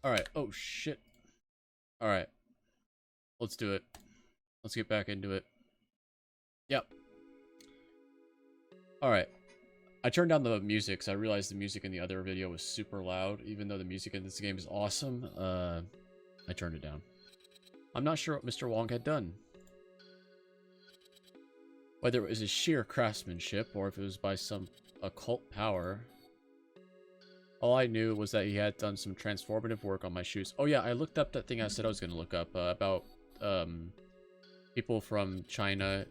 Alright. Oh, shit. Alright. Let's do it. Let's get back into it. Yep. Alright. I turned down the music because I realized the music in the other video was super loud. Even though the music in this game is awesome, I turned it down. I'm not sure what Mr. Wong had done. Whether it was his sheer craftsmanship or if it was by some occult power. All I knew was that he had done some transformative work on my shoes. Oh yeah, I looked up that thing I said I was going to look up about people from China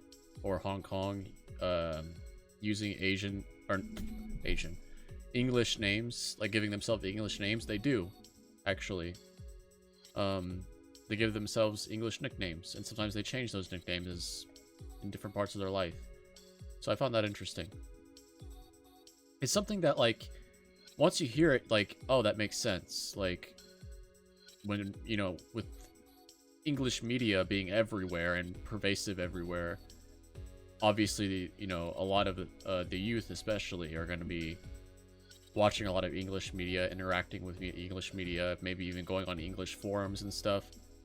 or Hong Kong using English names, like giving themselves English names. They do, actually. They give themselves English nicknames, and sometimes they change those nicknames in different parts of their life. So I found that interesting. It's something that, like, once you hear it, like, oh, that makes sense. Like, when, you know, with English media being everywhere and pervasive everywhere, obviously, you know, a lot of the youth especially are going to be watching a lot of English media, interacting with English media, maybe even going on English forums and stuff,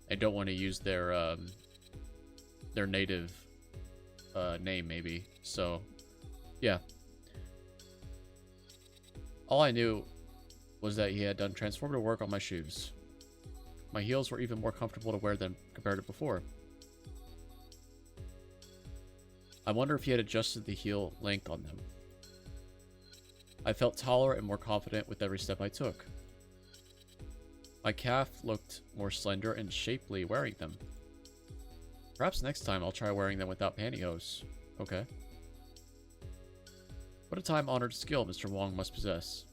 and don't want to use their native name, maybe. So, yeah. All I knew was that he had done transformative work on my shoes. My heels were even more comfortable to wear than compared to before. I wonder if he had adjusted the heel length on them. I felt taller and more confident with every step I took. My calf looked more slender and shapely wearing them. Perhaps next time I'll try wearing them without pantyhose. Okay. What a time-honored skill Mr. Wong must possess.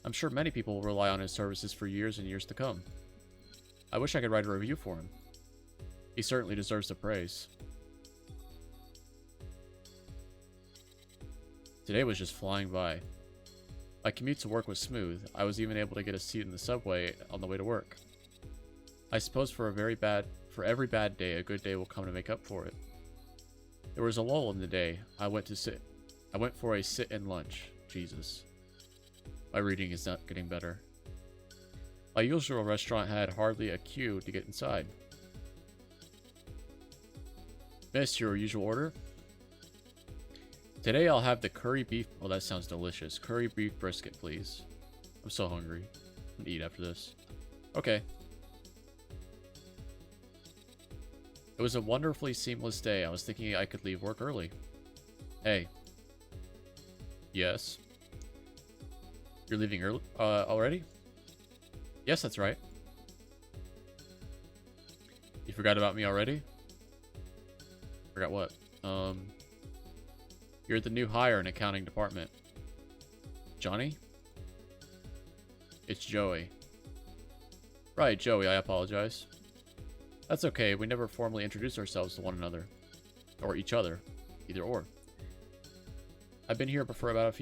I'm sure many people will rely on his services for years and years to come. I wish I could write a review for him. He certainly deserves the praise. Today was just flying by. My commute to work was smooth. I was even able to get a seat in the subway on the way to work. I suppose for every bad day, a good day will come to make up for it. There was a lull in the day. I went for a sit-in lunch. Jesus. My reading is not getting better. My usual restaurant had hardly a queue to get inside. Miss, your usual order? Today I'll have the curry beef... Oh, that sounds delicious. Curry beef brisket, please. I'm so hungry. I'm gonna eat after this. Okay. It was a wonderfully seamless day. I was thinking I could leave work early. Hey. Yes. You're leaving early already? Yes, that's right. You forgot about me already? Forgot what? You're the new hire in accounting department. Johnny? It's Joey. Right, Joey, I apologize. That's okay, we never formally introduced ourselves to one another. Or each other. Either or. I've been here for about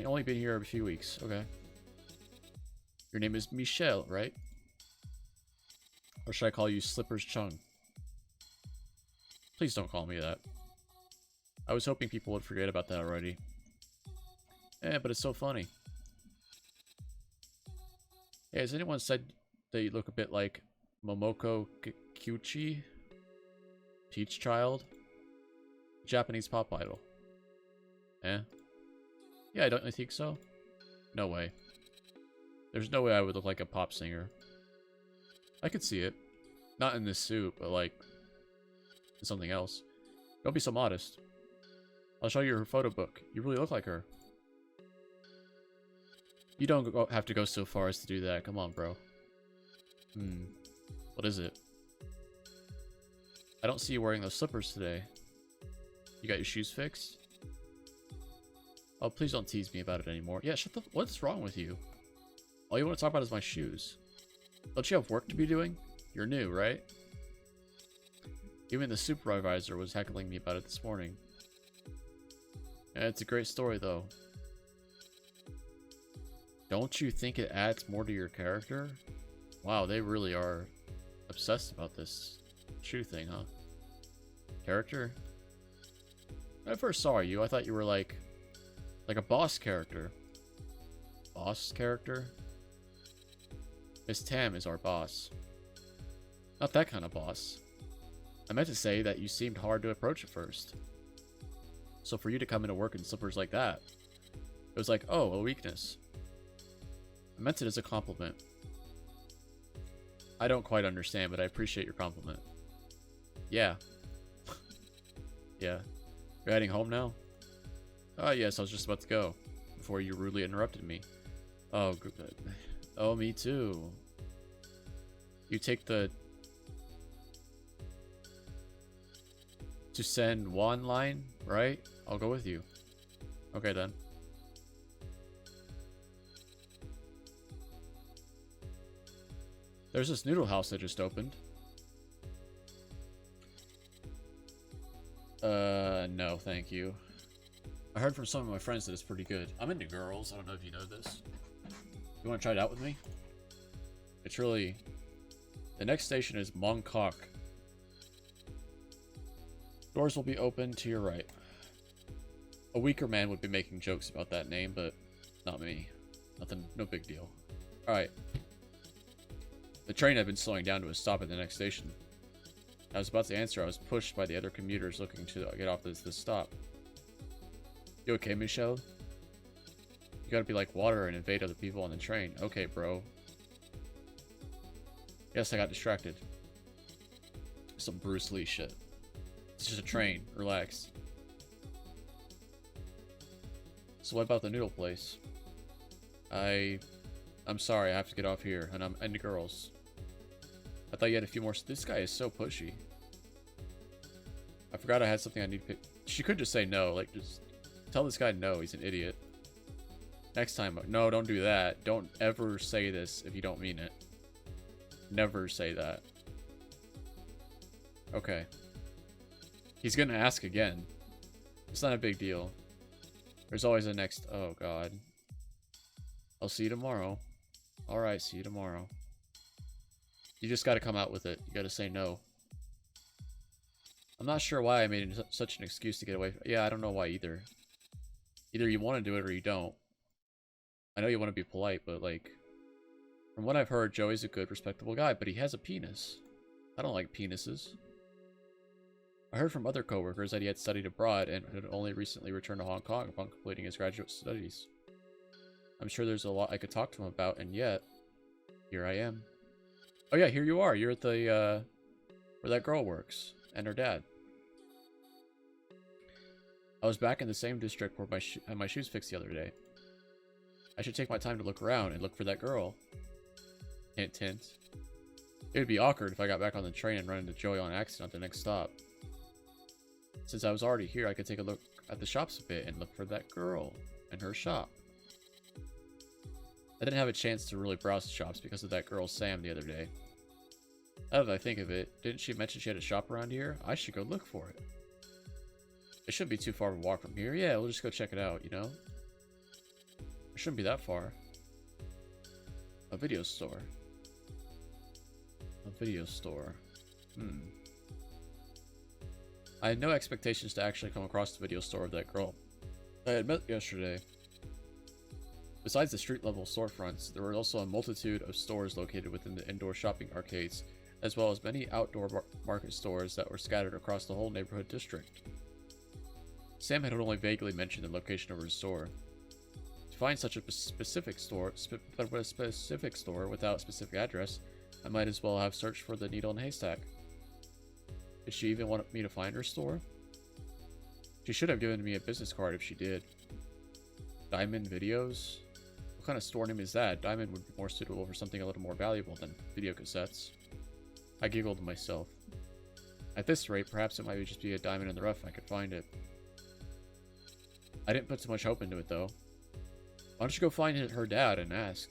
only been here a few weeks. Okay. Your name is Michelle, right? Or should I call you Slippers Chung? Please don't call me that. I was hoping people would forget about that already. But it's so funny. Hey, has anyone said that you look a bit like Momoko Kyuchi? Peach Child? Japanese pop idol. Yeah, I don't think so. No way. There's no way I would look like a pop singer. I could see it. Not in this suit, but like in something else. Don't be so modest. I'll show you her photo book. You really look like her. You don't have to go so far as to do that. Come on, bro. What is it? I don't see you wearing those slippers today. You got your shoes fixed? Oh, please don't tease me about it anymore. Yeah, what's wrong with you? All you want to talk about is my shoes. Don't you have work to be doing? You're new, right? Even the supervisor was heckling me about it this morning. Yeah, it's a great story, though. Don't you think it adds more to your character? Wow, they really are obsessed about this shoe thing, huh? Character? When I first saw you, I thought you were like a boss character. Boss character? Miss Tam is our boss. Not that kind of boss. I meant to say that you seemed hard to approach at first. So for you to come into work in slippers like that, it was like, oh, a weakness. I meant it as a compliment. I don't quite understand, but I appreciate your compliment. Yeah. Yeah. You're heading home now? Oh, yes, I was just about to go, before you rudely interrupted me. Oh, good. Oh, me too. You take the... to send one line, right? I'll go with you. Okay, then. There's this noodle house that just opened. No, thank you. I heard from some of my friends that it's pretty good. I'm into girls. I don't know if you know this. You want to try it out with me? It's really... The next station is Mongkok. Doors will be open to your right. A weaker man would be making jokes about that name, but not me. Nothing, no big deal. Alright. The train had been slowing down to a stop at the next station. I was about to answer, I was pushed by the other commuters looking to get off this stop. You okay, Michelle? You gotta be like water and invade other people on the train. Okay, bro. Yes, I got distracted. Some Bruce Lee shit. It's just a train. Relax. So what about the noodle place? I'm sorry, I have to get off here, and I'm into girls. I thought you had a few more. This guy is so pushy. I forgot I had something I need to pick. She could just say no. Like, just tell this guy no. He's an idiot. Next time, no, don't do that. Don't ever say this if you don't mean it. Never say that. Okay. He's gonna ask again. It's not a big deal. There's always a next... Oh, God. I'll see you tomorrow. Alright, see you tomorrow. You just gotta come out with it. You gotta say no. I'm not sure why I made such an excuse to get away. Yeah, I don't know why either. Either you want to do it or you don't. I know you want to be polite, but like... From what I've heard, Joey's a good, respectable guy, but he has a penis. I don't like penises. I heard from other coworkers that he had studied abroad and had only recently returned to Hong Kong upon completing his graduate studies. I'm sure there's a lot I could talk to him about, and yet, here I am. Oh yeah, here you are. You're at the, where that girl works, and her dad. I was back in the same district where I had my shoes fixed the other day. I should take my time to look around and look for that girl. Hint, hint. It would be awkward if I got back on the train and run into Joey on accident at the next stop. Since I was already here, I could take a look at the shops a bit and look for that girl and her shop. I didn't have a chance to really browse the shops because of that girl Sam the other day. Now that I think of it, didn't she mention she had a shop around here? I should go look for it. It shouldn't be too far of a walk from here. Yeah, we'll just go check it out, you know? It shouldn't be that far. A video store. A video store. I had no expectations to actually come across the video store of that girl I had met yesterday. Besides the street-level storefronts, there were also a multitude of stores located within the indoor shopping arcades, as well as many outdoor market stores that were scattered across the whole neighborhood district. Sam had only vaguely mentioned the location of her store. To find such a specific store without a specific address, I might as well have searched for the needle in a haystack. Did she even want me to find her store? She should have given me a business card if she did. Diamond Videos? What kind of store name is that? Diamond would be more suitable for something a little more valuable than video cassettes. I giggled to myself. At this rate, perhaps it might just be a diamond in the rough if I could find it. I didn't put too much hope into it, though. Why don't you go find her dad and ask?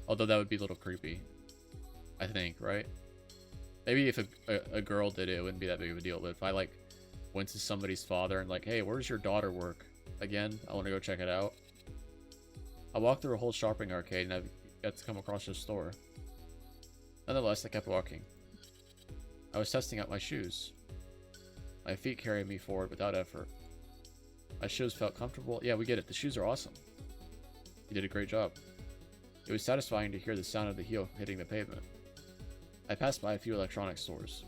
Although that would be a little creepy. I think, right? Maybe if a girl did it, it wouldn't be that big of a deal. But if I, like, went to somebody's father and, like, hey, where's your daughter work? Again, I want to go check it out. I walked through a whole shopping arcade and I got to come across her store. Nonetheless, I kept walking. I was testing out my shoes. My feet carried me forward without effort. My shoes felt comfortable. Yeah, we get it. The shoes are awesome. You did a great job. It was satisfying to hear the sound of the heel hitting the pavement. I passed by a few electronics stores.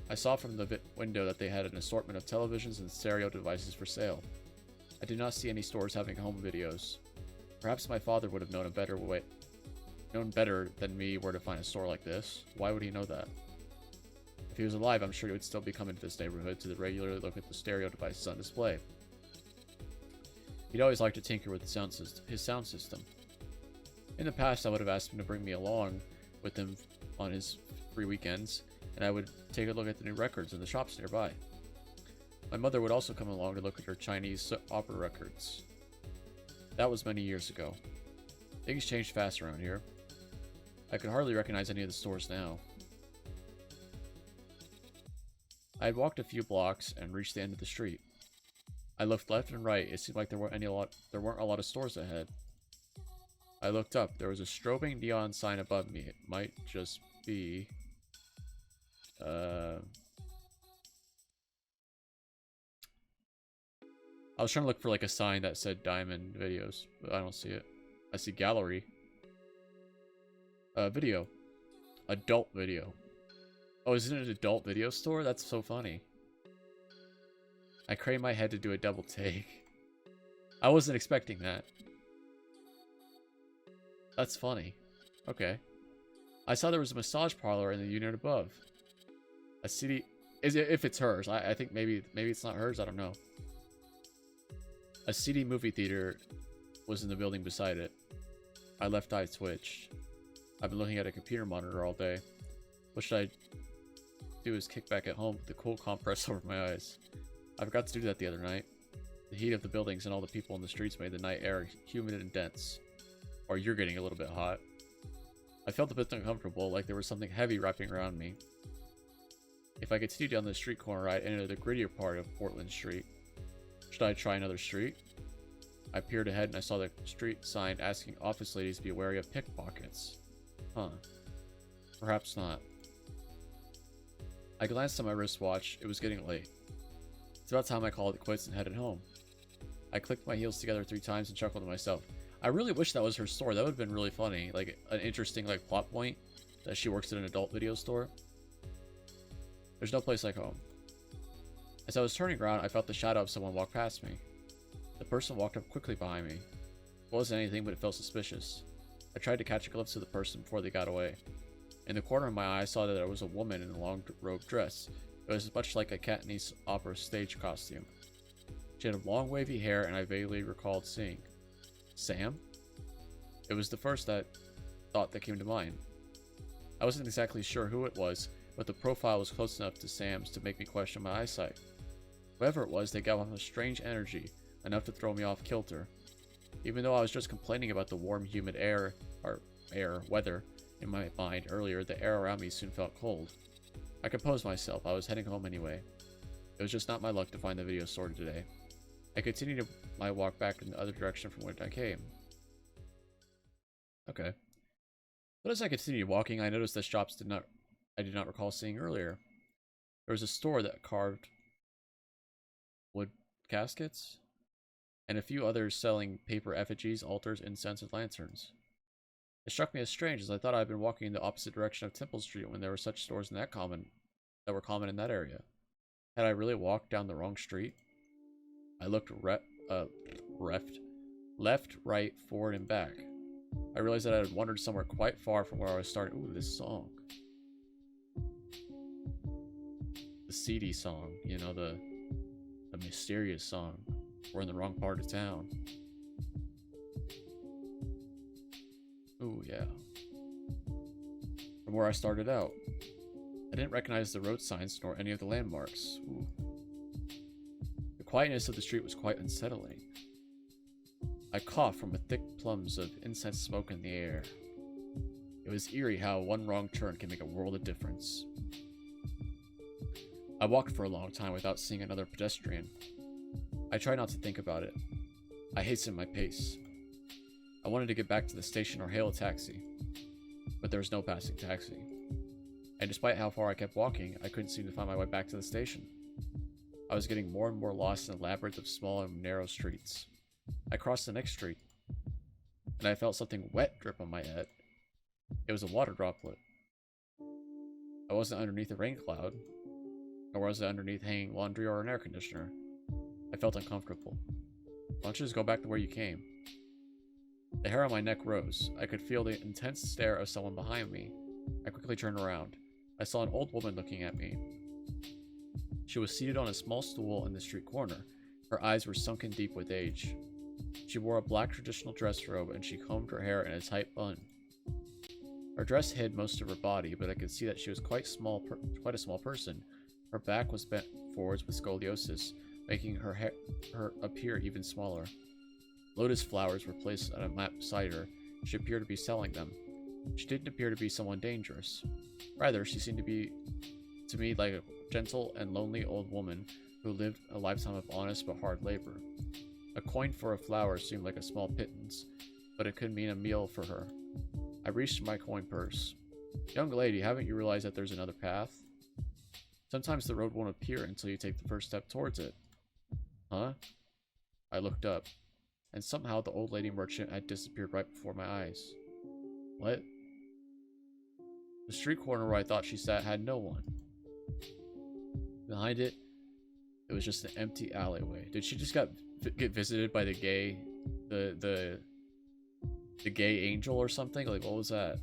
I saw from the window that they had an assortment of televisions and stereo devices for sale. I did not see any stores having home videos. Perhaps my father would have known better than me where to find a store like this. Why would he know that? If he was alive, I'm sure he would still be coming to this neighborhood to regularly look at the stereo devices on display. He'd always liked to tinker with his sound system. In the past, I would have asked him to bring me along with him on his free weekends, and I would take a look at the new records in the shops nearby. My mother would also come along to look at her Chinese opera records. That was many years ago. Things changed fast around here. I could hardly recognize any of the stores now. I had walked a few blocks and reached the end of the street. I looked left and right. It seemed like there weren't a lot of stores ahead. I looked up. There was a strobing neon sign above me. It might just be... I was trying to look for like a sign that said Diamond Videos, but I don't see it. I see Gallery. Video. Adult Video. Oh, is it an adult video store? That's so funny. I craned my head to do a double take. I wasn't expecting that. That's funny. Okay. I saw there was a massage parlor in the unit above. A CD... if it's hers. I think maybe it's not hers. I don't know. A CD movie theater was in the building beside it. My left eye twitched. I've been looking at a computer monitor all day. What should I do is kick back at home with the cool compress over my eyes. I forgot to do that the other night. The heat of the buildings and all the people in the streets made the night air humid and dense. Or you're getting a little bit hot. I felt a bit uncomfortable, like there was something heavy wrapping around me. If I continued down the street corner, I'd enter the grittier part of Portland Street. Should I try another street? I peered ahead and I saw the street sign asking office ladies to be wary of pickpockets. Huh. Perhaps not. I glanced at my wristwatch. It was getting late. It's about time I called it quits and headed home. I clicked my heels together 3 times and chuckled to myself. I really wish that was her store. That would have been really funny. Like, an interesting, like, plot point that she works at an adult video store. There's no place like home. As I was turning around, I felt the shadow of someone walk past me. The person walked up quickly behind me. It wasn't anything, but it felt suspicious. I tried to catch a glimpse of the person before they got away. In the corner of my eye, I saw that there was a woman in a long robe dress. It was much like a Cantonese opera stage costume. She had long wavy hair, and I vaguely recalled seeing Sam? It was the first thought that came to mind. I wasn't exactly sure who it was, but the profile was close enough to Sam's to make me question my eyesight. Whoever it was, they gave off a strange energy, enough to throw me off kilter. Even though I was just complaining about the warm, humid weather in my mind earlier, the air around me soon felt cold. I composed myself. I was heading home anyway. It was just not my luck to find the video store today. I continued my walk back in the other direction from where I came. Okay. But as I continued walking, I noticed that shops I did not recall seeing earlier. There was a store that carved wood caskets, and a few others selling paper effigies, altars, incense, and lanterns. It struck me as strange, as I thought I had been walking in the opposite direction of Temple Street when there were such stores that were common in that area. Had I really walked down the wrong street? I looked left, right, forward, and back. I realized that I had wandered somewhere quite far from where I was starting. Ooh, this song. The seedy song, you know, the mysterious song. We're in the wrong part of town. Ooh, yeah. From where I started out. I didn't recognize the road signs nor any of the landmarks. Ooh. The quietness of the street was quite unsettling. I coughed from a thick plumes of incense smoke in the air. It was eerie how one wrong turn can make a world of difference. I walked for a long time without seeing another pedestrian. I tried not to think about it. I hastened my pace. I wanted to get back to the station or hail a taxi, but there was no passing taxi. And despite how far I kept walking, I couldn't seem to find my way back to the station. I was getting more and more lost in a labyrinth of small and narrow streets. I crossed the next street. and I felt something wet drip on my head. It was a water droplet. I wasn't underneath a rain cloud, nor was I underneath hanging laundry or an air conditioner. I felt uncomfortable. Why don't you just go back to where you came? The hair on my neck rose. I could feel the intense stare of someone behind me. I quickly turned around. I saw an old woman looking at me. She was seated on a small stool in the street corner. Her eyes were sunken deep with age. She wore a black traditional dress robe and she combed her hair in a tight bun. Her dress hid most of her body, but I could see that she was quite a small person. Her back was bent forwards with scoliosis, making her appear even smaller. Lotus flowers were placed on a map beside her. She appeared to be selling them. She didn't appear to be someone dangerous. Rather, she seemed to me like a gentle and lonely old woman who lived a lifetime of honest but hard labor. A coin for a flower seemed like a small pittance, but it could mean a meal for her. I reached for my coin purse. Young lady, haven't you realized that there's another path? Sometimes the road won't appear until you take the first step towards it. Huh? I looked up, and somehow the old lady merchant had disappeared right before my eyes. What? The street corner where I thought she sat had no one. Behind it, it was just an empty alleyway. Did she just get visited by the gay angel or something? Like, what was that?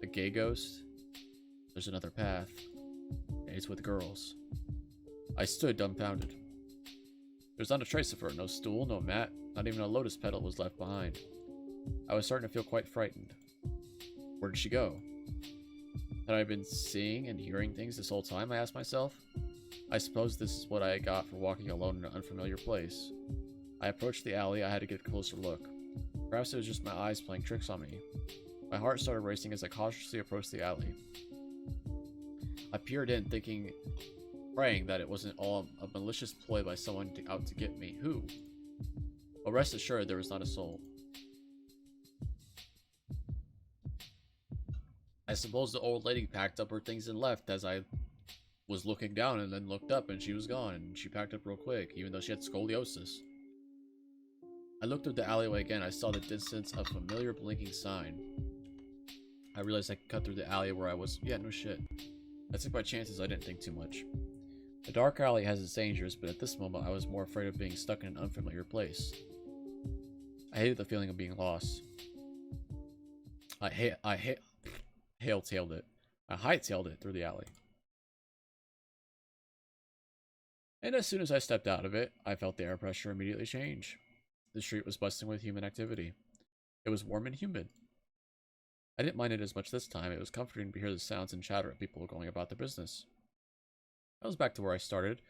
The gay ghost? There's another path. And it's with girls. I stood dumbfounded. There's not a trace of her. No stool, no mat, not even a lotus petal was left behind. I was starting to feel quite frightened. Where did she go? Had I been seeing and hearing things this whole time, I asked myself? I suppose this is what I got for walking alone in an unfamiliar place. I approached the alley. I had to get a closer look. Perhaps it was just my eyes playing tricks on me. My heart started racing as I cautiously approached the alley. I peered in, praying that it wasn't all a malicious ploy by someone out to get me. Who? But rest assured, there was not a soul. I suppose the old lady packed up her things and left as I was looking down and then looked up and she was gone and she packed up real quick, even though she had scoliosis. I looked up the alleyway again. I saw the distance a familiar blinking sign. I realized I could cut through the alley where I was. Yeah, no shit. I took my chances. I didn't think too much. The dark alley has its dangers, but at this moment I was more afraid of being stuck in an unfamiliar place. I hated the feeling of being lost. I hightailed it through the alley. And as soon as I stepped out of it, I felt the air pressure immediately change. The street was buzzing with human activity. It was warm and humid. I didn't mind it as much this time. It was comforting to hear the sounds and chatter of people going about their business. I was back to where I started,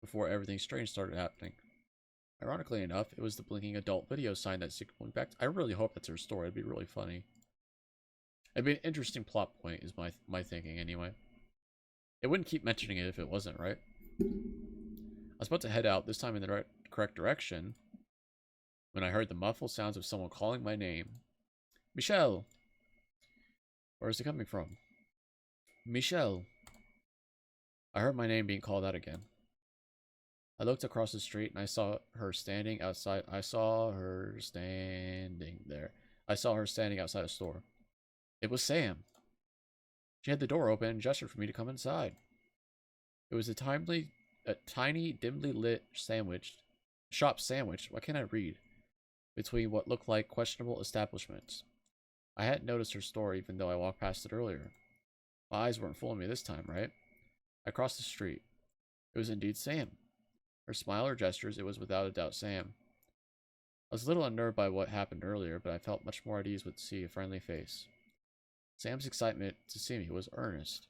before everything strange started happening. Ironically enough, it was the blinking adult video sign that signaled back. I really hope that's her story. It'd be really funny. It'd be an interesting plot point, is my thinking anyway. It wouldn't keep mentioning it if it wasn't, right? I was about to head out, this time in the correct direction, when I heard the muffled sounds of someone calling my name. Michelle! Where is it coming from? Michelle! I heard my name being called out again. I looked across the street and I saw her standing outside. I saw her standing outside a store. It was Sam. She had the door open and gestured for me to come inside. It was a tiny, dimly lit shop sandwich. Why can't I read? Between what looked like questionable establishments. I hadn't noticed her store even though I walked past it earlier. My eyes weren't fooling me this time, right? I crossed the street. It was indeed Sam. Her smile or gestures, it was without a doubt Sam. I was a little unnerved by what happened earlier, but I felt much more at ease with see a friendly face. Sam's excitement to see me was earnest.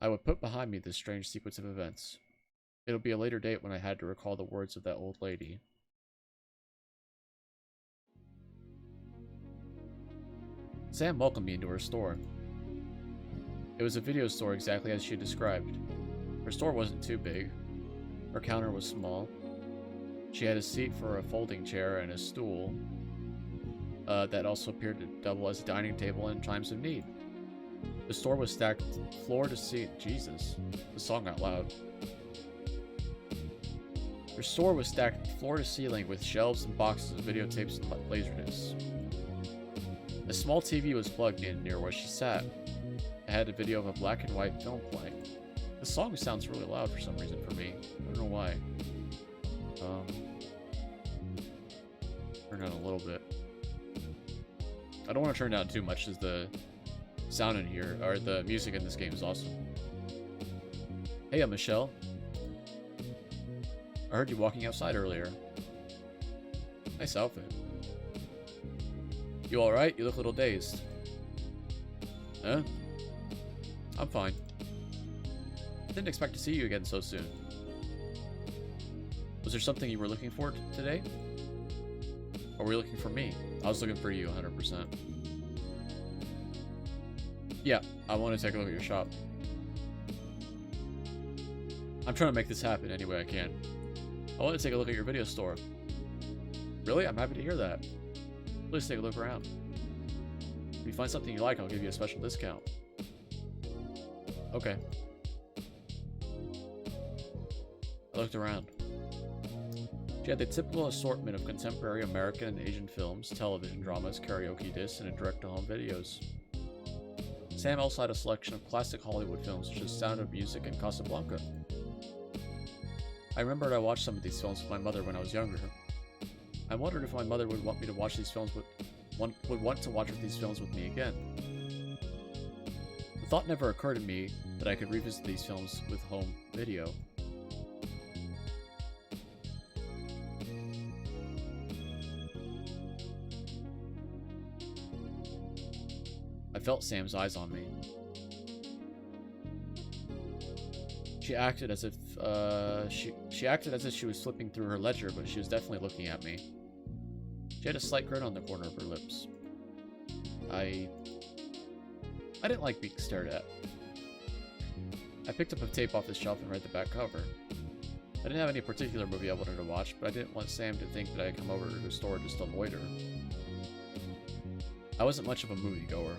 I would put behind me this strange sequence of events. It'll be a later date when I had to recall the words of that old lady. Sam welcomed me into her store. It was a video store exactly as she described. Her store wasn't too big. Her counter was small. She had a seat for a folding chair and a stool that also appeared to double as a dining table in times of need. The store was stacked floor to ceiling. Jesus, the song out loud. Their store was stacked floor to ceiling with shelves and boxes of videotapes and laserdiscs. A small TV was plugged in near where she sat. It had a video of a black and white film playing. The song sounds really loud for some reason for me. I don't know why. Turn down a little bit. I don't want to turn down too much, as the sound in here, or the music in this game is awesome. Hey, I'm Michelle. I heard you walking outside earlier. Nice outfit. You alright? You look a little dazed. Huh? I'm fine. I didn't expect to see you again so soon. Was there something you were looking for today? Or were you looking for me? I was looking for you, 100%. Yeah, I want to take a look at your shop. I'm trying to make this happen any way I can. I want to take a look at your video store. Really? I'm happy to hear that. Please take a look around. If you find something you like, I'll give you a special discount. Okay. I looked around. She had the typical assortment of contemporary American and Asian films, television dramas, karaoke discs, and direct-to-home videos. Sam also had a selection of classic Hollywood films such as Sound of Music and Casablanca. I remembered I watched some of these films with my mother when I was younger. I wondered if my mother would want me to watch these films would want to watch these films with me again. The thought never occurred to me that I could revisit these films with home video. I felt Sam's eyes on me. She acted as if she was flipping through her ledger, but she was definitely looking at me. She had a slight grin on the corner of her lips. I didn't like being stared at. I picked up a tape off the shelf and read the back cover. I didn't have any particular movie I wanted to watch, but I didn't want Sam to think that I had come over to her store just to avoid her. I wasn't much of a moviegoer.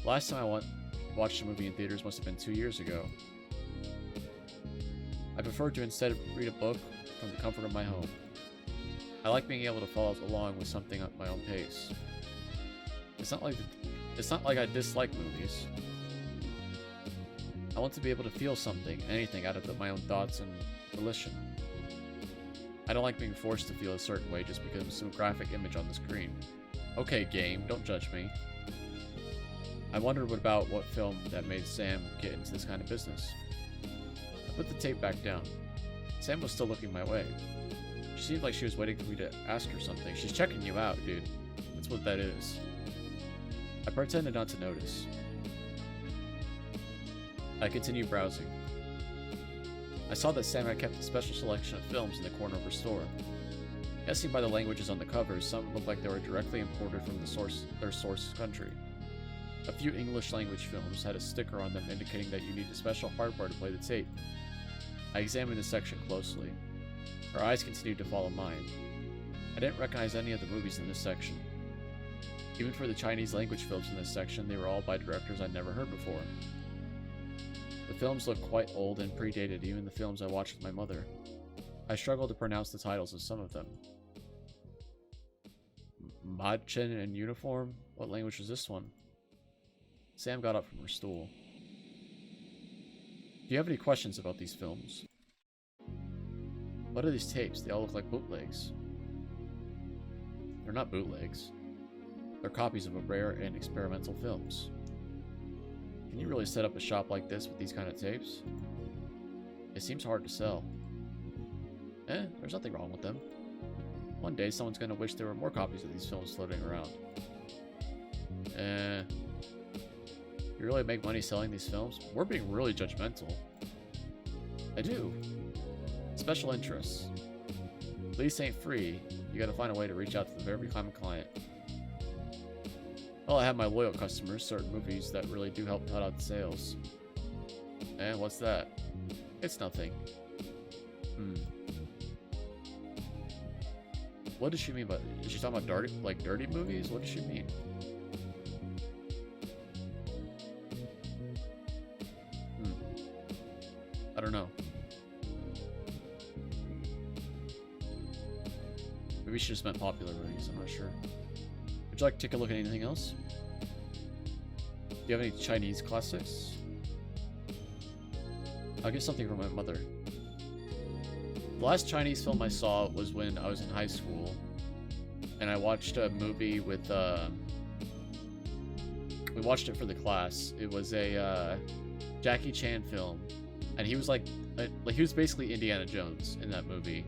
Last time I watched a movie in theaters must have been 2 years ago. I preferred to instead read a book from the comfort of my home. I like being able to follow along with something at my own pace. It's not like I dislike movies. I want to be able to feel something, anything, out of my own thoughts and volition. I don't like being forced to feel a certain way just because of some graphic image on the screen. Okay, game, don't judge me. I wondered about what film that made Sam get into this kind of business. I put the tape back down. Sam was still looking my way. She seemed like she was waiting for me to ask her something. She's checking you out, dude. That's what that is. I pretended not to notice. I continued browsing. I saw that Sam had kept a special selection of films in the corner of her store. Guessing by the languages on the covers, some looked like they were directly imported from their source country. A few English language films had a sticker on them indicating that you need a special hardware to play the tape. I examined the section closely. Her eyes continued to follow mine. I didn't recognize any of the movies in this section. Even for the Chinese language films in this section, they were all by directors I'd never heard before. The films looked quite old and predated even the films I watched with my mother. I struggled to pronounce the titles of some of them. Madchen in uniform? What language was this one? Sam got up from her stool. Do you have any questions about these films? What are these tapes? They all look like bootlegs. They're not bootlegs. They're copies of rare and experimental films. Can you really set up a shop like this with these kind of tapes? It seems hard to sell. There's nothing wrong with them. One day someone's gonna wish there were more copies of these films floating around. You really make money selling these films? We're being really judgmental. I do. Special interests. Lease ain't free. You gotta find a way to reach out to every kind of client. Well, I have my loyal customers, certain movies that really do help cut out the sales. And what's that? It's nothing. What does she mean by... Is she talking about dirty movies? What does she mean? I don't know. Maybe she just meant popular movies, I'm not sure. Would you like to take a look at anything else? Do you have any Chinese classics? I'll get something from my mother. The last Chinese film I saw was when I was in high school. And I watched a movie with, we watched it for the class. It was a, Jackie Chan film. And he was like he was basically Indiana Jones in that movie.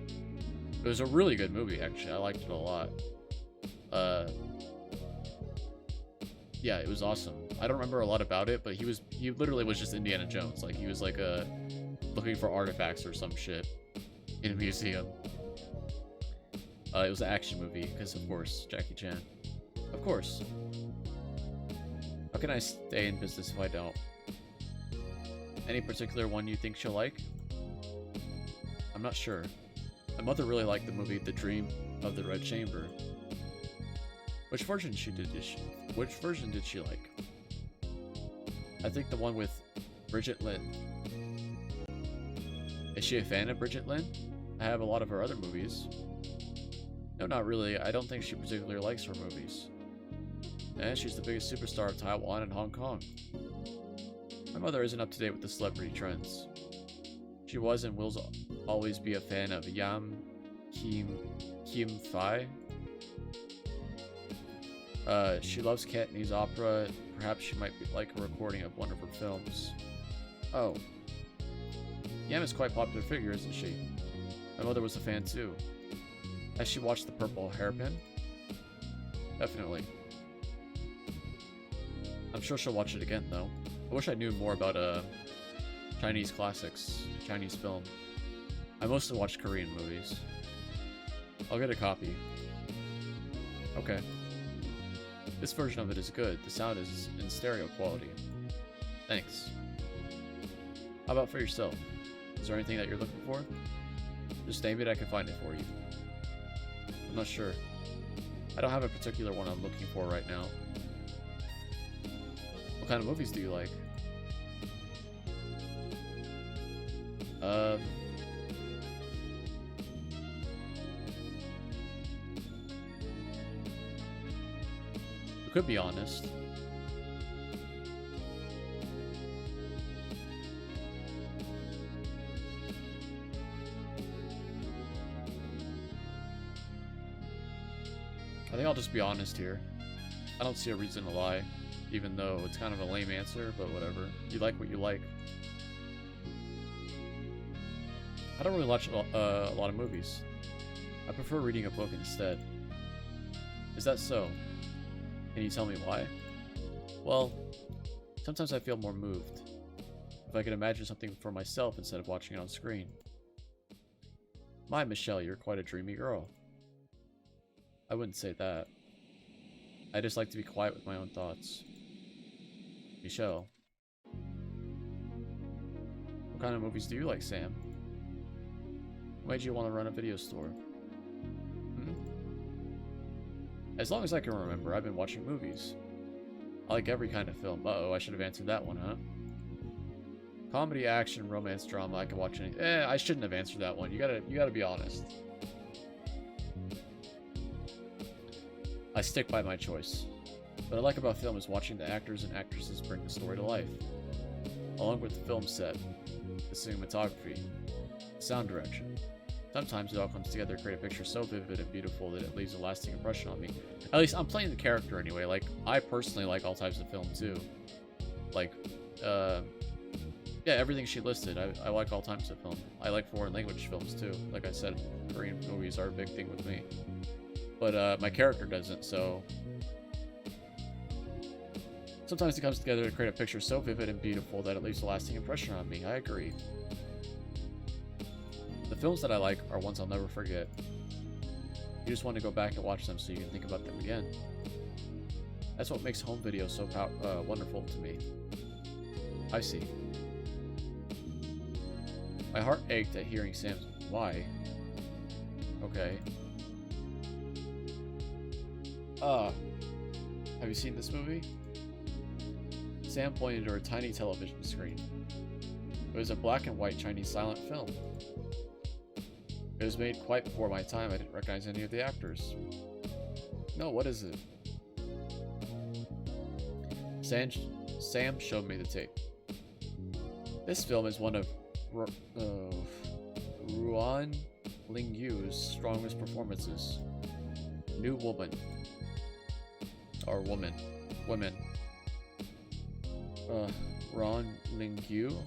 It was a really good movie, actually. I liked it a lot. Yeah, it was awesome. I don't remember a lot about it, but he literally was just Indiana Jones. Like, he was like looking for artifacts or some shit in a museum. It was an action movie, because of course, Jackie Chan. Of course. How can I stay in business if I don't? Any particular one you think she'll like? I'm not sure. My mother really liked the movie The Dream of the Red Chamber. Which version did she like? I think the one with Bridget Lin. Is she a fan of Bridget Lin? I have a lot of her other movies. No, not really. I don't think she particularly likes her movies. And she's the biggest superstar of Taiwan and Hong Kong. My mother isn't up to date with the celebrity trends. She was and will always be a fan of Yam Kim Fai. She loves Cantonese opera. Perhaps she might like a recording of one of her films. Oh. Yam is quite a popular figure, isn't she? My mother was a fan too. Has she watched The Purple Hairpin? Definitely. I'm sure she'll watch it again, though. I wish I knew more about Chinese classics, Chinese film. I mostly watch Korean movies. I'll get a copy. Okay. This version of it is good. The sound is in stereo quality. Thanks. How about for yourself? Is there anything that you're looking for? Just name it, I can find it for you. I'm not sure. I don't have a particular one I'm looking for right now. What kind of movies do you like? We could be honest. I think I'll just be honest here. I don't see a reason to lie, even though it's kind of a lame answer, but whatever. You like what you like. I don't really watch a lot of movies. I prefer reading a book instead. Is that so? Can you tell me why? Well, sometimes I feel more moved if I can imagine something for myself instead of watching it on screen. My, Michelle, you're quite a dreamy girl. I wouldn't say that. I just like to be quiet with my own thoughts. Michelle. What kind of movies do you like, Sam? What made you want to run a video store? As long as I can remember, I've been watching movies. I like every kind of film. Uh-oh, I should have answered that one, huh? Comedy, action, romance, drama, I can watch anything. I shouldn't have answered that one. You gotta be honest. I stick by my choice. What I like about film is watching the actors and actresses bring the story to life. Along with the film set, the cinematography, the sound direction. Sometimes it all comes together to create a picture so vivid and beautiful that it leaves a lasting impression on me. At least I'm playing the character anyway. Like, I personally like all types of film too. Like, yeah, everything she listed. I like all types of film. I like foreign language films too. Like I said, Korean movies are a big thing with me. But my character doesn't, so... Sometimes it comes together to create a picture so vivid and beautiful that it leaves a lasting impression on me. I agree. The films that I like are ones I'll never forget. You just want to go back and watch them so you can think about them again. That's what makes home video so wonderful to me. I see. My heart ached at hearing Sam's why. Okay. Have you seen this movie? Sam pointed to her tiny television screen. It was a black and white Chinese silent film. It was made quite before my time. I didn't recognize any of the actors. No, what is it? Sam showed me the tape. This film is one of Ruan Lingyu's strongest performances. New woman. Or woman. Women. Ruan Lingyu?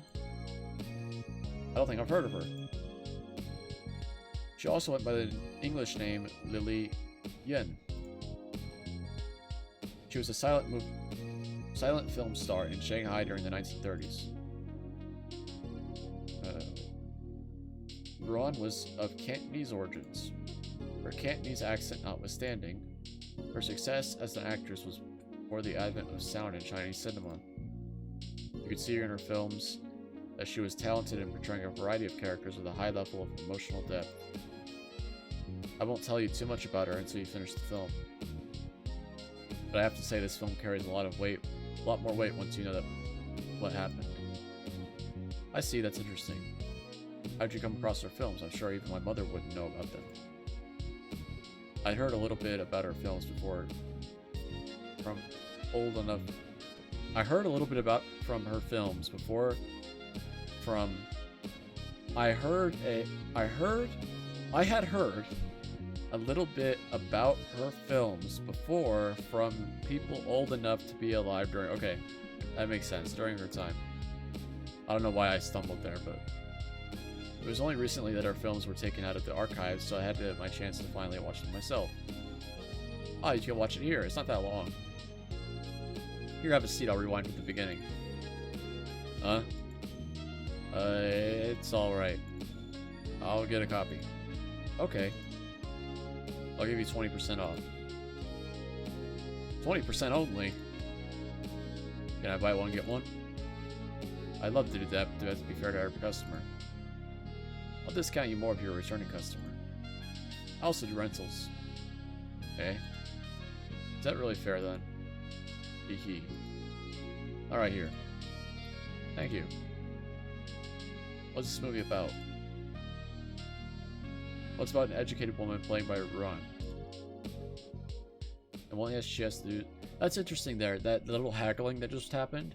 I don't think I've heard of her. She also went by the English name Lily Yen. She was a silent film star in Shanghai during the 1930s. Ruan was of Cantonese origins. Her Cantonese accent notwithstanding, her success as an actress was before the advent of sound in Chinese cinema. You could see her in her films that she was talented in portraying a variety of characters with a high level of emotional depth. I won't tell you too much about her until you finish the film. But I have to say this film carries a lot more weight once you know what happened. I see, that's interesting. How'd you come across her films? I'm sure even my mother wouldn't know about them. I'd heard a little bit about her films before. I heard a little bit from her films before. I had heard a little bit about her films before from people old enough to be alive during. Okay, that makes sense. During her time. I don't know why I stumbled there, but it was only recently that our films were taken out of the archives, so I had my chance to finally watch them myself. Oh, you can watch it here. It's not that long. Here, have a seat. I'll rewind to the beginning. It's alright. I'll get a copy. Okay. I'll give you 20% off. 20% only? Can I buy one, get one? I'd love to do that, but to be fair to every customer. I'll discount you more if you're a returning customer. I also do rentals. Okay. Is that really fair then? Hee. Alright, here. Thank you. What's this movie about? Well, it's about an educated woman played by Ruan. And one yes, she has to do. That's interesting there. That little haggling that just happened.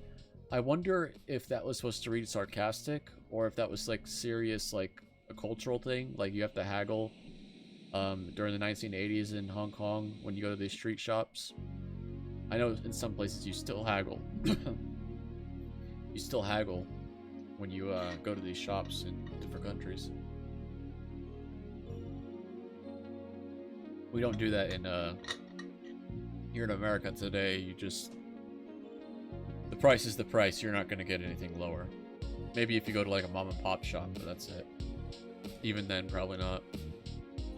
I wonder if that was supposed to read sarcastic, or if that was like serious, like a cultural thing. Like you have to haggle during the 1980s in Hong Kong when you go to these street shops. I know in some places you still haggle. You still haggle when you go to these shops in different countries. We don't do that in here in America today. You just, the price is the price. You're not going to get anything lower. Maybe if you go to like a mom and pop shop, but that's it. Even then, probably not.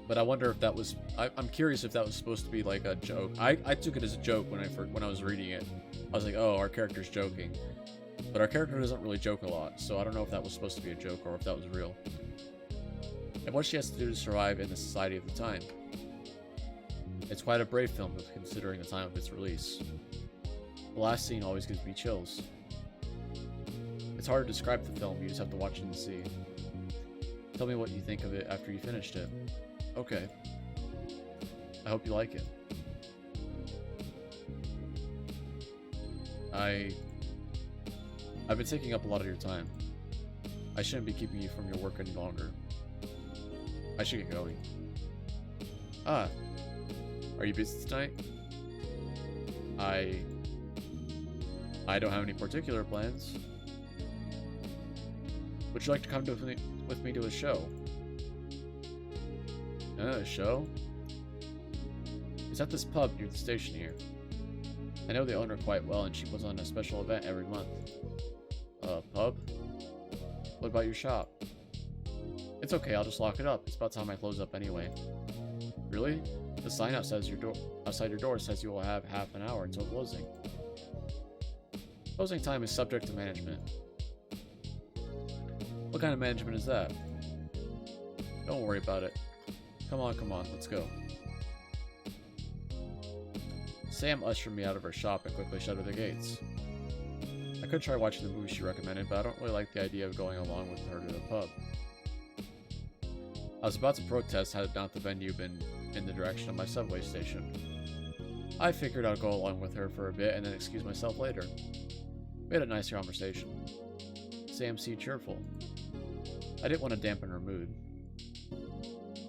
But I wonder if that was, I'm curious if that was supposed to be like a joke. I took it as a joke when I was reading it. I was like, oh, our character's joking. But our character doesn't really joke a lot, so I don't know if that was supposed to be a joke or if that was real. And what she has to do to survive in the society of the time. It's quite a brave film considering the time of its release. The last scene always gives me chills. It's hard to describe the film, you just have to watch it and see. Tell me what you think of it after you finished it. Okay. I hope you like it. I've been taking up a lot of your time. I shouldn't be keeping you from your work any longer. I should get going. Ah. Are you busy tonight? I don't have any particular plans. Would you like to come with me to a show? A show? It's at this pub near the station here. I know the owner quite well, and she puts on a special event every month. Pub? What about your shop? It's okay, I'll just lock it up. It's about time I close up anyway. Really? The sign outside your door says you will have half an hour until closing. Closing time is subject to management. What kind of management is that? Don't worry about it. Come on, let's go. Sam ushered me out of her shop and quickly shuttered the gates. I could try watching the movie she recommended, but I don't really like the idea of going along with her to the pub. was about to protest had not the venue been in the direction of my subway station. I figured I'd go along with her for a bit and then excuse myself later. We had a nice conversation. Sam seemed cheerful. I didn't want to dampen her mood.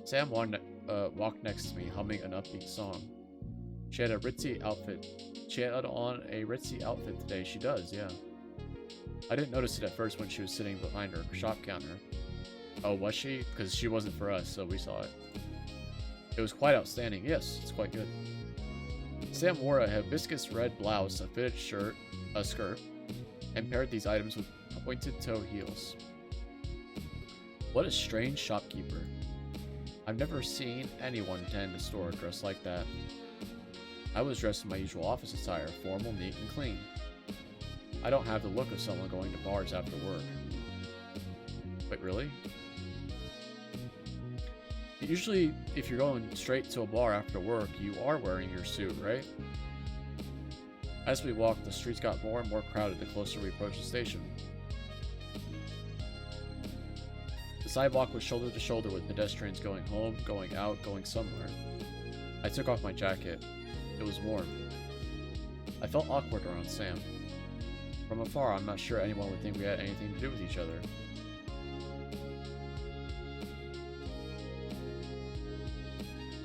Sam walked next to me, humming an upbeat song. She had a ritzy outfit. She had on a ritzy outfit today. She does, yeah. I didn't notice it at first when she was sitting behind her shop counter. Oh, was she? Because she wasn't for us, so we saw it. It was quite outstanding. Yes, it's quite good. Sam wore a hibiscus red blouse, a fitted shirt, a skirt, and paired these items with pointed toe heels. What a strange shopkeeper. I've never seen anyone tend a store dressed like that. I was dressed in my usual office attire, formal, neat, and clean. I don't have the look of someone going to bars after work. Wait, really? Usually, if you're going straight to a bar after work, you are wearing your suit, right? As we walked, the streets got more and more crowded the closer we approached the station. The sidewalk was shoulder to shoulder with pedestrians going home, going out, going somewhere. I took off my jacket. It was warm. I felt awkward around Sam. From afar, I'm not sure anyone would think we had anything to do with each other.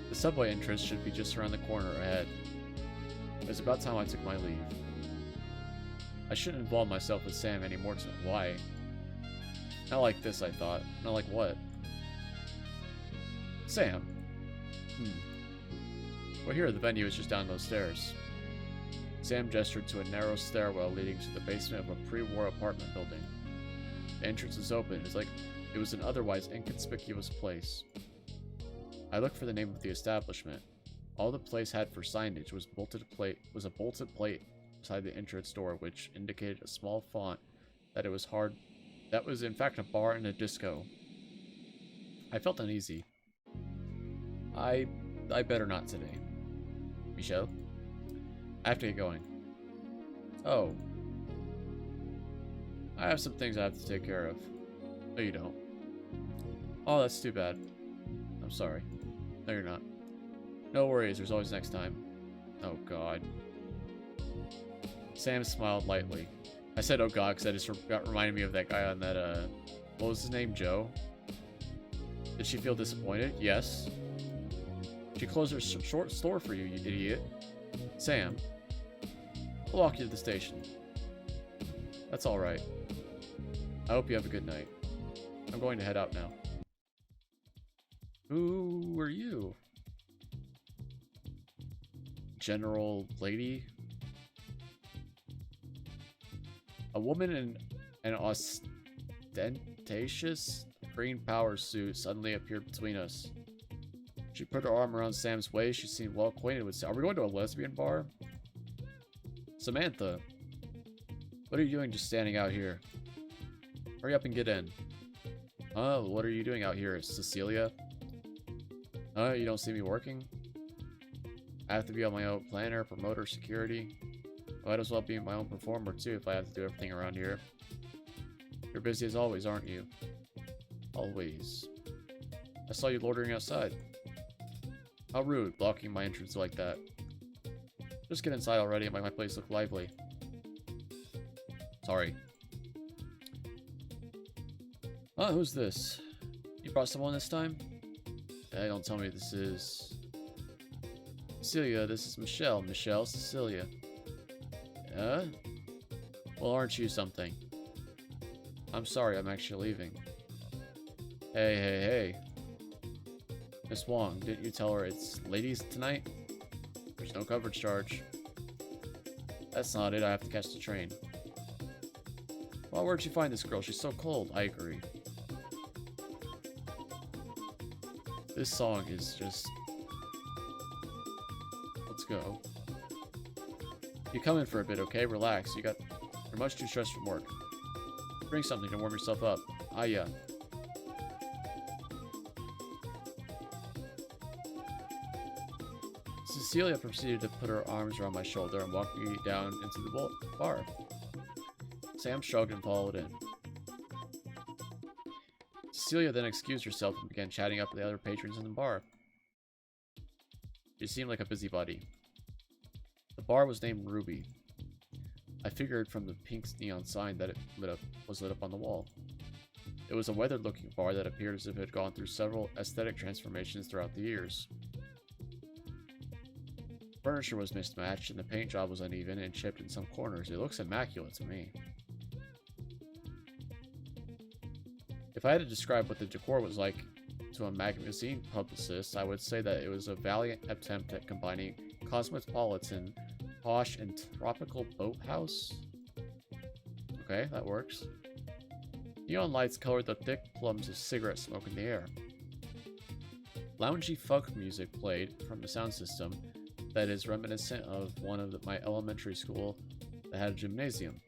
The subway entrance should be just around the corner ahead. It was about time I took my leave. I shouldn't involve myself with Sam anymore tonight. Why? Not like this, I thought. Not like what? Sam? Well, here, the venue is just down those stairs. Sam gestured to a narrow stairwell leading to the basement of a pre-war apartment building. The entrance was open. It was an otherwise inconspicuous place. I looked for the name of the establishment. All the place had for signage was a bolted plate beside the entrance door, which indicated a small font that was in fact a bar and a disco. I felt uneasy. I better not today. Michelle? I have to get going. Oh. I have some things I have to take care of. No, you don't. Oh, that's too bad. I'm sorry. No, you're not. No worries, there's always next time. Oh, God. Sam smiled lightly. I said, oh, God, because that just reminded me of that guy on that, what was his name? Joe? Did she feel disappointed? Yes. She closed her short store for you, you idiot. Sam. I'll walk you to the station. That's alright. I hope you have a good night. I'm going to head out now. Who are you? General Lady? A woman in an ostentatious green power suit suddenly appeared between us. She put her arm around Sam's waist. She seemed well acquainted with Sam. Are we going to a lesbian bar? Samantha, what are you doing just standing out here? Hurry up and get in. Oh, what are you doing out here, Cecilia? You don't see me working? I have to be on my own planner, promoter, security. I might as well be my own performer too if I have to do everything around here. You're busy as always, aren't you? Always. I saw you loitering outside. How rude, blocking my entrance like that. Just get inside already and make my place look lively. Sorry. Oh, who's this? You brought someone this time? Hey, don't tell me this is... Cecilia, this is Michelle. Michelle, Cecilia. Yeah? Well, aren't you something? I'm sorry, I'm actually leaving. Hey. Miss Wong, didn't you tell her it's ladies tonight? There's no coverage charge. That's not it, I have to catch the train. Well, where'd you find this girl? She's so cold. I agree. This song is just... Let's go. You come in for a bit, okay? Relax. You're much too stressed from work. Bring something to warm yourself up. Ah, yeah. Cecilia proceeded to put her arms around my shoulder and walk me down into the bar. Sam shrugged and followed in. Cecilia then excused herself and began chatting up with the other patrons in the bar. She seemed like a busybody. The bar was named Ruby. I figured from the pink neon sign that it was lit up on the wall. It was a weathered-looking bar that appeared as if it had gone through several aesthetic transformations throughout the years. Furniture was mismatched, and the paint job was uneven and chipped in some corners. It looks immaculate to me. If I had to describe what the decor was like to a magazine publicist, I would say that it was a valiant attempt at combining cosmopolitan, posh, and tropical boathouse. Okay, that works. Neon lights colored the thick plumes of cigarette smoke in the air. Loungy funk music played from the sound system that is reminiscent of one of my elementary school that had a gymnasium.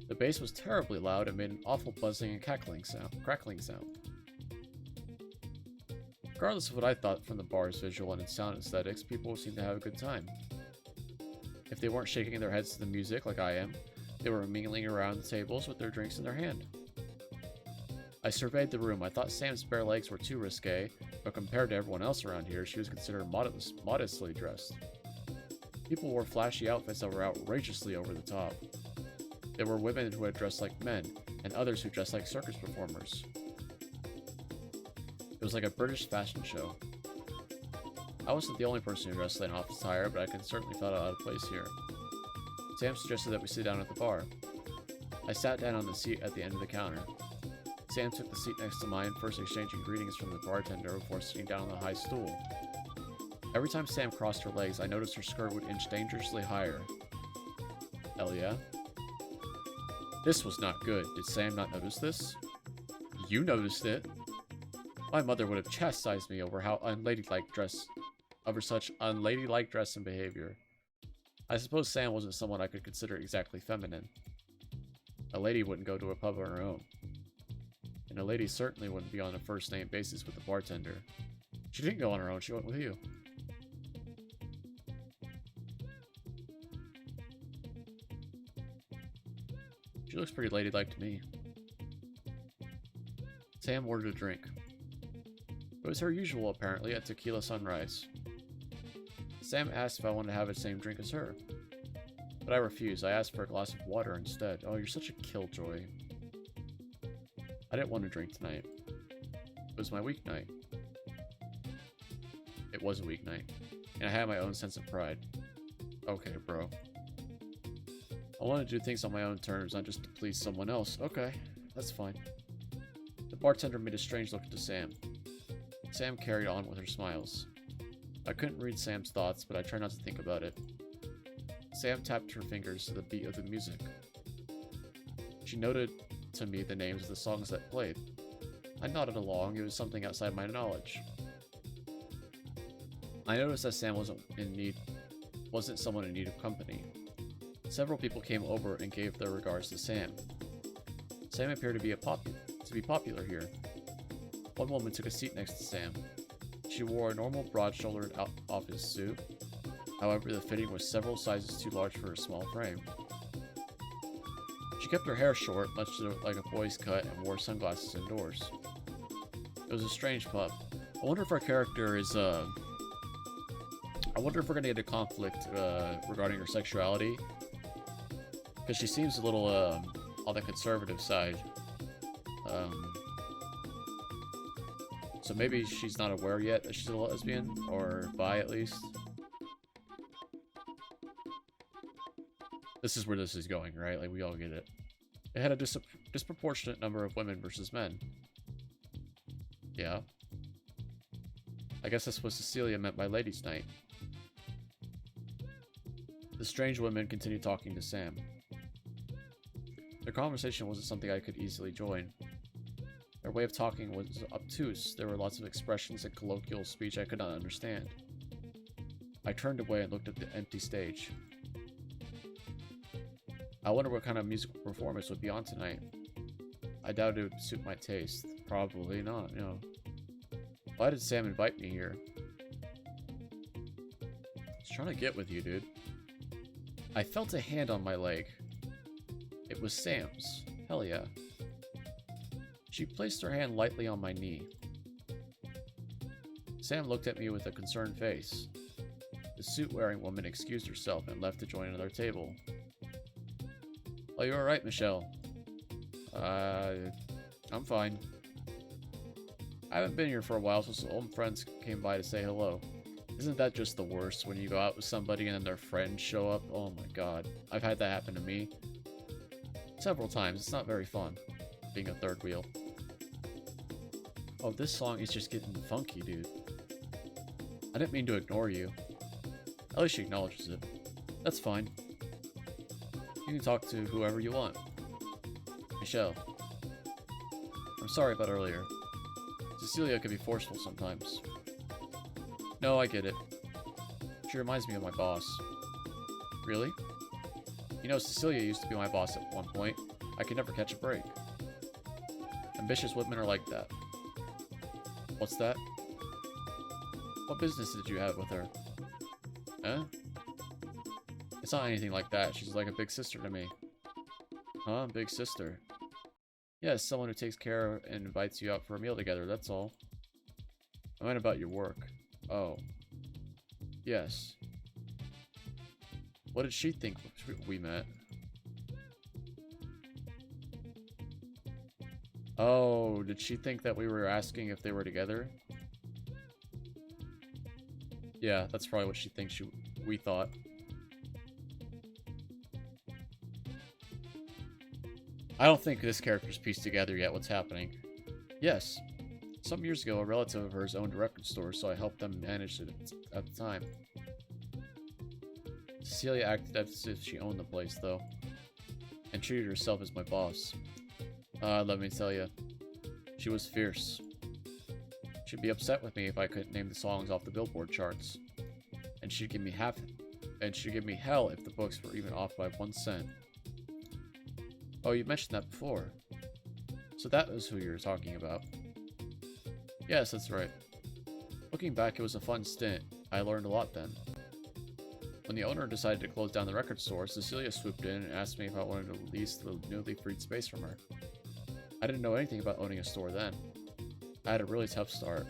The bass was terribly loud and made an awful buzzing and crackling sound. Regardless of what I thought from the bar's visual and sound aesthetics, people seemed to have a good time. If they weren't shaking their heads to the music like I am, they were mingling around the tables with their drinks in their hand. I surveyed the room. I thought Sam's bare legs were too risque, but compared to everyone else around here, she was considered modestly dressed. People wore flashy outfits that were outrageously over the top. There were women who had dressed like men, and others who dressed like circus performers. It was like a British fashion show. I wasn't the only person who dressed in office attire, but I could certainly feel out of place here. Sam suggested that we sit down at the bar. I sat down on the seat at the end of the counter. Sam took the seat next to mine, first exchanging greetings from the bartender before sitting down on the high stool. Every time Sam crossed her legs, I noticed her skirt would inch dangerously higher. Hell yeah. This was not good. Did Sam not notice this? You noticed it. My mother would have chastised me over such unladylike dress and behavior. I suppose Sam wasn't someone I could consider exactly feminine. A lady wouldn't go to a pub on her own. And a lady certainly wouldn't be on a first-name basis with the bartender. She didn't go on her own, she went with you. She looks pretty ladylike to me. Sam ordered a drink. It was her usual, apparently, a tequila sunrise. Sam asked if I wanted to have the same drink as her. But I refused. I asked for a glass of water instead. Oh, you're such a killjoy. I didn't want to drink tonight. It was my weeknight. It was a weeknight. And I had my own sense of pride. Okay, bro. I want to do things on my own terms, not just to please someone else. Okay, that's fine. The bartender made a strange look to Sam. Sam carried on with her smiles. I couldn't read Sam's thoughts, but I tried not to think about it. Sam tapped her fingers to the beat of the music. She noted to me the names of the songs that played. I nodded along. It was something outside my knowledge. I noticed that Sam wasn't someone in need of company. Several people came over and gave their regards to Sam. Sam appeared to be popular here. One woman took a seat next to Sam. She wore a normal broad-shouldered office suit. However, the fitting was several sizes too large for her small frame. She kept her hair short, much like a boy's cut, and wore sunglasses indoors. It was a strange pub. I wonder if our character is, I wonder if we're gonna get a conflict, regarding her sexuality. Because she seems a little, on the conservative side. So maybe she's not aware yet that she's a lesbian, or bi at least. This is where this is going, right? Like, we all get it. It had a disproportionate number of women versus men. Yeah. I guess that's what Cecilia meant by ladies' night. The strange women continued talking to Sam. Their conversation wasn't something I could easily join. Their way of talking was obtuse. There were lots of expressions and colloquial speech I could not understand. I turned away and looked at the empty stage. I wonder what kind of musical performance would be on tonight. I doubt it would suit my taste. Probably not, you know. Why did Sam invite me here? He's trying to get with you, dude. I felt a hand on my leg. It was Sam's. Hell yeah. She placed her hand lightly on my knee. Sam looked at me with a concerned face. The suit-wearing woman excused herself and left to join another table. "Are you alright, Michelle?" I'm fine. I haven't been here for a while, so some old friends came by to say hello. Isn't that just the worst when you go out with somebody and then their friends show up? Oh my god. I've had that happen to me several times. It's not very fun, being a third wheel. Oh, this song is just getting funky, dude. I didn't mean to ignore you. At least she acknowledges it. That's fine. You can talk to whoever you want. Michelle. I'm sorry about earlier. Cecilia can be forceful sometimes. No, I get it. She reminds me of my boss. Really? You know, Cecilia used to be my boss at one point. I could never catch a break. Ambitious women are like that. What's that? What business did you have with her? Huh? It's not anything like that. She's like a big sister to me. Huh? Big sister? Yes, someone who takes care and invites you out for a meal together, that's all. I meant about your work. Oh. Yes. What did she think we met? Oh, did she think that we were asking if they were together? Yeah, that's probably what she thinks we thought. I don't think this character's pieced together yet what's happening. Yes. Some years ago, a relative of hers owned a record store, so I helped them manage it at the time. Cecilia acted as if she owned the place, though, and treated herself as my boss. Let me tell you, she was fierce. She'd be upset with me if I couldn't name the songs off the Billboard charts, and she'd give me hell if the books were even off by 1 cent. Oh, you mentioned that before. So that was who you were talking about. Yes, that's right. Looking back, it was a fun stint. I learned a lot then. When the owner decided to close down the record store, Cecilia swooped in and asked me if I wanted to lease the newly freed space from her. I didn't know anything about owning a store then. I had a really tough start.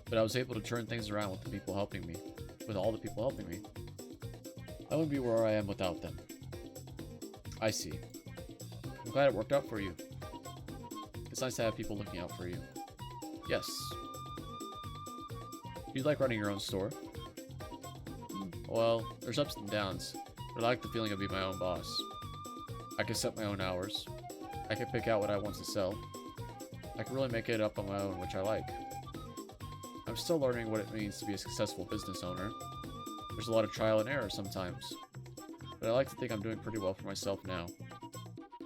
But I was able to turn things around with all the people helping me. I wouldn't be where I am without them. I see. I'm glad it worked out for you. It's nice to have people looking out for you. Yes. Do you like running your own store? Well, there's ups and downs, but I like the feeling of being my own boss. I can set my own hours. I can pick out what I want to sell. I can really make it up on my own, which I like. I'm still learning what it means to be a successful business owner. There's a lot of trial and error sometimes, but I like to think I'm doing pretty well for myself now.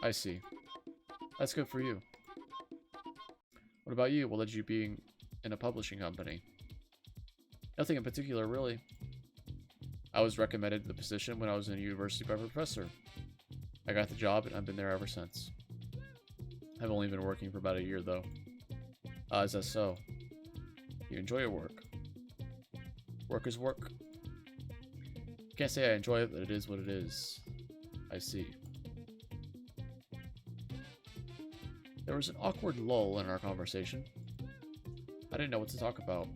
I see. That's good for you. What about you? What led you being in a publishing company? Nothing in particular, really. I was recommended the position when I was in university by a professor. I got the job and I've been there ever since. I've only been working for about a year, though. Is that so? You enjoy your work? Work is work. Can't say I enjoy it, but it is what it is. I see. There was an awkward lull in our conversation. I didn't know what to talk about.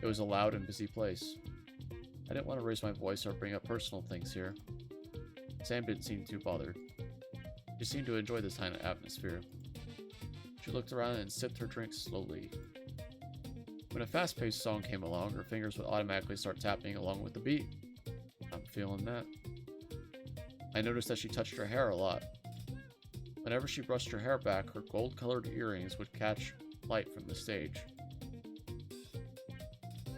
It was a loud and busy place. I didn't want to raise my voice or bring up personal things here. Sam didn't seem too bothered. She seemed to enjoy this kind of atmosphere. She looked around and sipped her drink slowly. When a fast-paced song came along, her fingers would automatically start tapping along with the beat. I'm feeling that. I noticed that she touched her hair a lot. Whenever she brushed her hair back, her gold-colored earrings would catch light from the stage.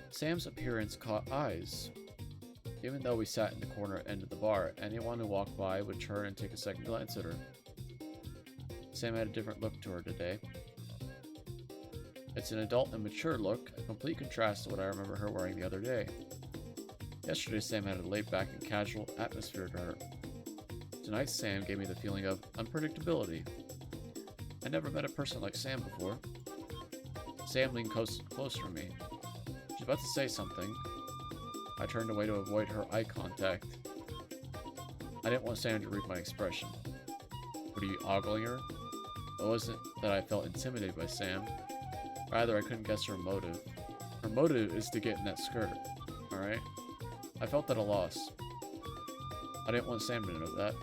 Sam's appearance caught eyes. Even though we sat in the corner end of the bar, anyone who walked by would turn and take a second glance at her. Sam had a different look to her today. It's an adult and mature look, a complete contrast to what I remember her wearing the other day. Yesterday, Sam had a laid-back and casual atmosphere to her. Tonight, Sam gave me the feeling of unpredictability. I never met a person like Sam before. Sam leaned closer to me. She was about to say something. I turned away to avoid her eye contact. I didn't want Sam to read my expression. Were you ogling her? It wasn't that I felt intimidated by Sam. Rather, I couldn't guess her motive. Her motive is to get in that skirt. Alright? I felt at a loss. I didn't want Sam to know that.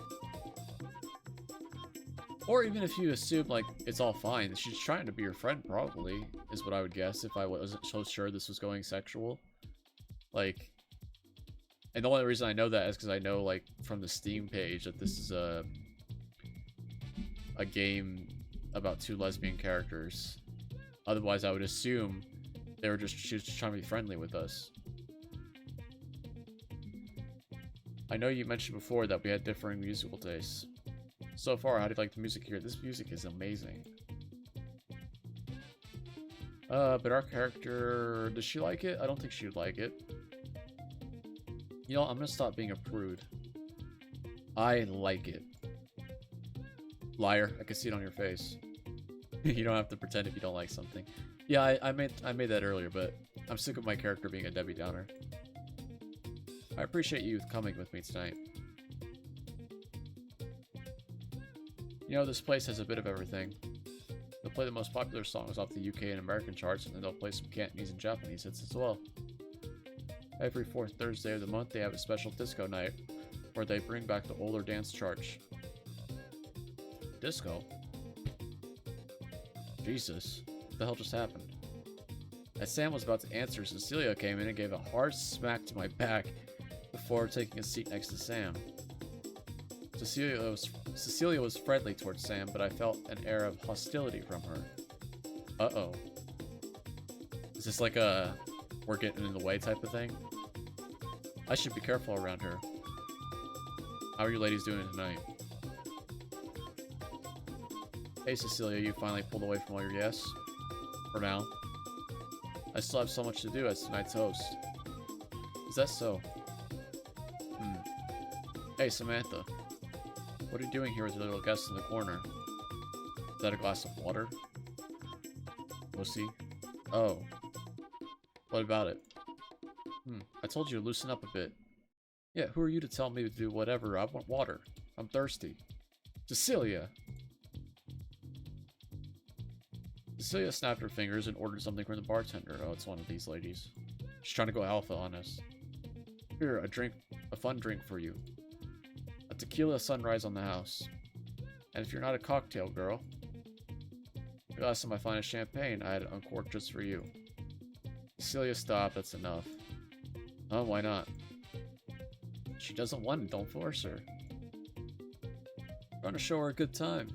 Or even if you assume, like, it's all fine, she's trying to be your friend, probably, is what I would guess if I wasn't so sure this was going sexual. Like, and the only reason I know that is because I know, like, from the Steam page that this is a game about 2 lesbian characters. Otherwise, I would assume she was just trying to be friendly with us. I know you mentioned before that we had differing musical tastes. So far, how do you like the music here? This music is amazing. But our character, does she like it? I don't think she would like it. You know, I'm gonna stop being a prude. I like it. Liar, I can see it on your face. You don't have to pretend if you don't like something. Yeah, I made that earlier, but I'm sick of my character being a Debbie Downer. I appreciate you coming with me tonight. You know, this place has a bit of everything. They'll play the most popular songs off the UK and American charts, and then they'll play some Cantonese and Japanese hits as well. Every 4th Thursday of the month, they have a special disco night, where they bring back the older dance charts. Disco? Jesus. What the hell just happened? As Sam was about to answer, Cecilia came in and gave a hard smack to my back before taking a seat next to Sam. Cecilia was friendly towards Sam, but I felt an air of hostility from her. Uh-oh. Is this like a we're getting in the way type of thing? I should be careful around her. How are you ladies doing tonight? Hey Cecilia, you finally pulled away from all your guests? For now. I still have so much to do as tonight's host. Is that so? Hey Samantha. What are you doing here with your little guest in the corner? Is that a glass of water? Pussy? Oh. What about it? I told you to loosen up a bit. Yeah, who are you to tell me to do whatever? I want water. I'm thirsty. Cecilia! Cecilia snapped her fingers and ordered something from the bartender. Oh, it's one of these ladies. She's trying to go alpha on us. Here, a fun drink for you. A tequila sunrise on the house. And if you're not a cocktail girl, a glass of my finest champagne I had uncorked just for you. Cecilia, stop. That's enough. Oh, why not? She doesn't want it. Don't force her. Trying to show her a good time.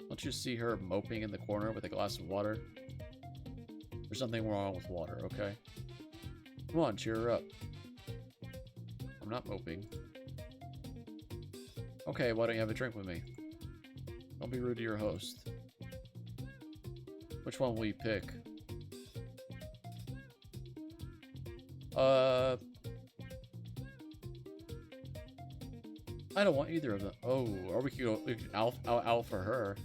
Don't you see her moping in the corner with a glass of water? There's nothing wrong with water, okay? Come on, cheer her up. I'm not moping. Okay, why don't you have a drink with me? Don't be rude to your host. Which one will you pick? I don't want either of them. Oh, or we can out for her.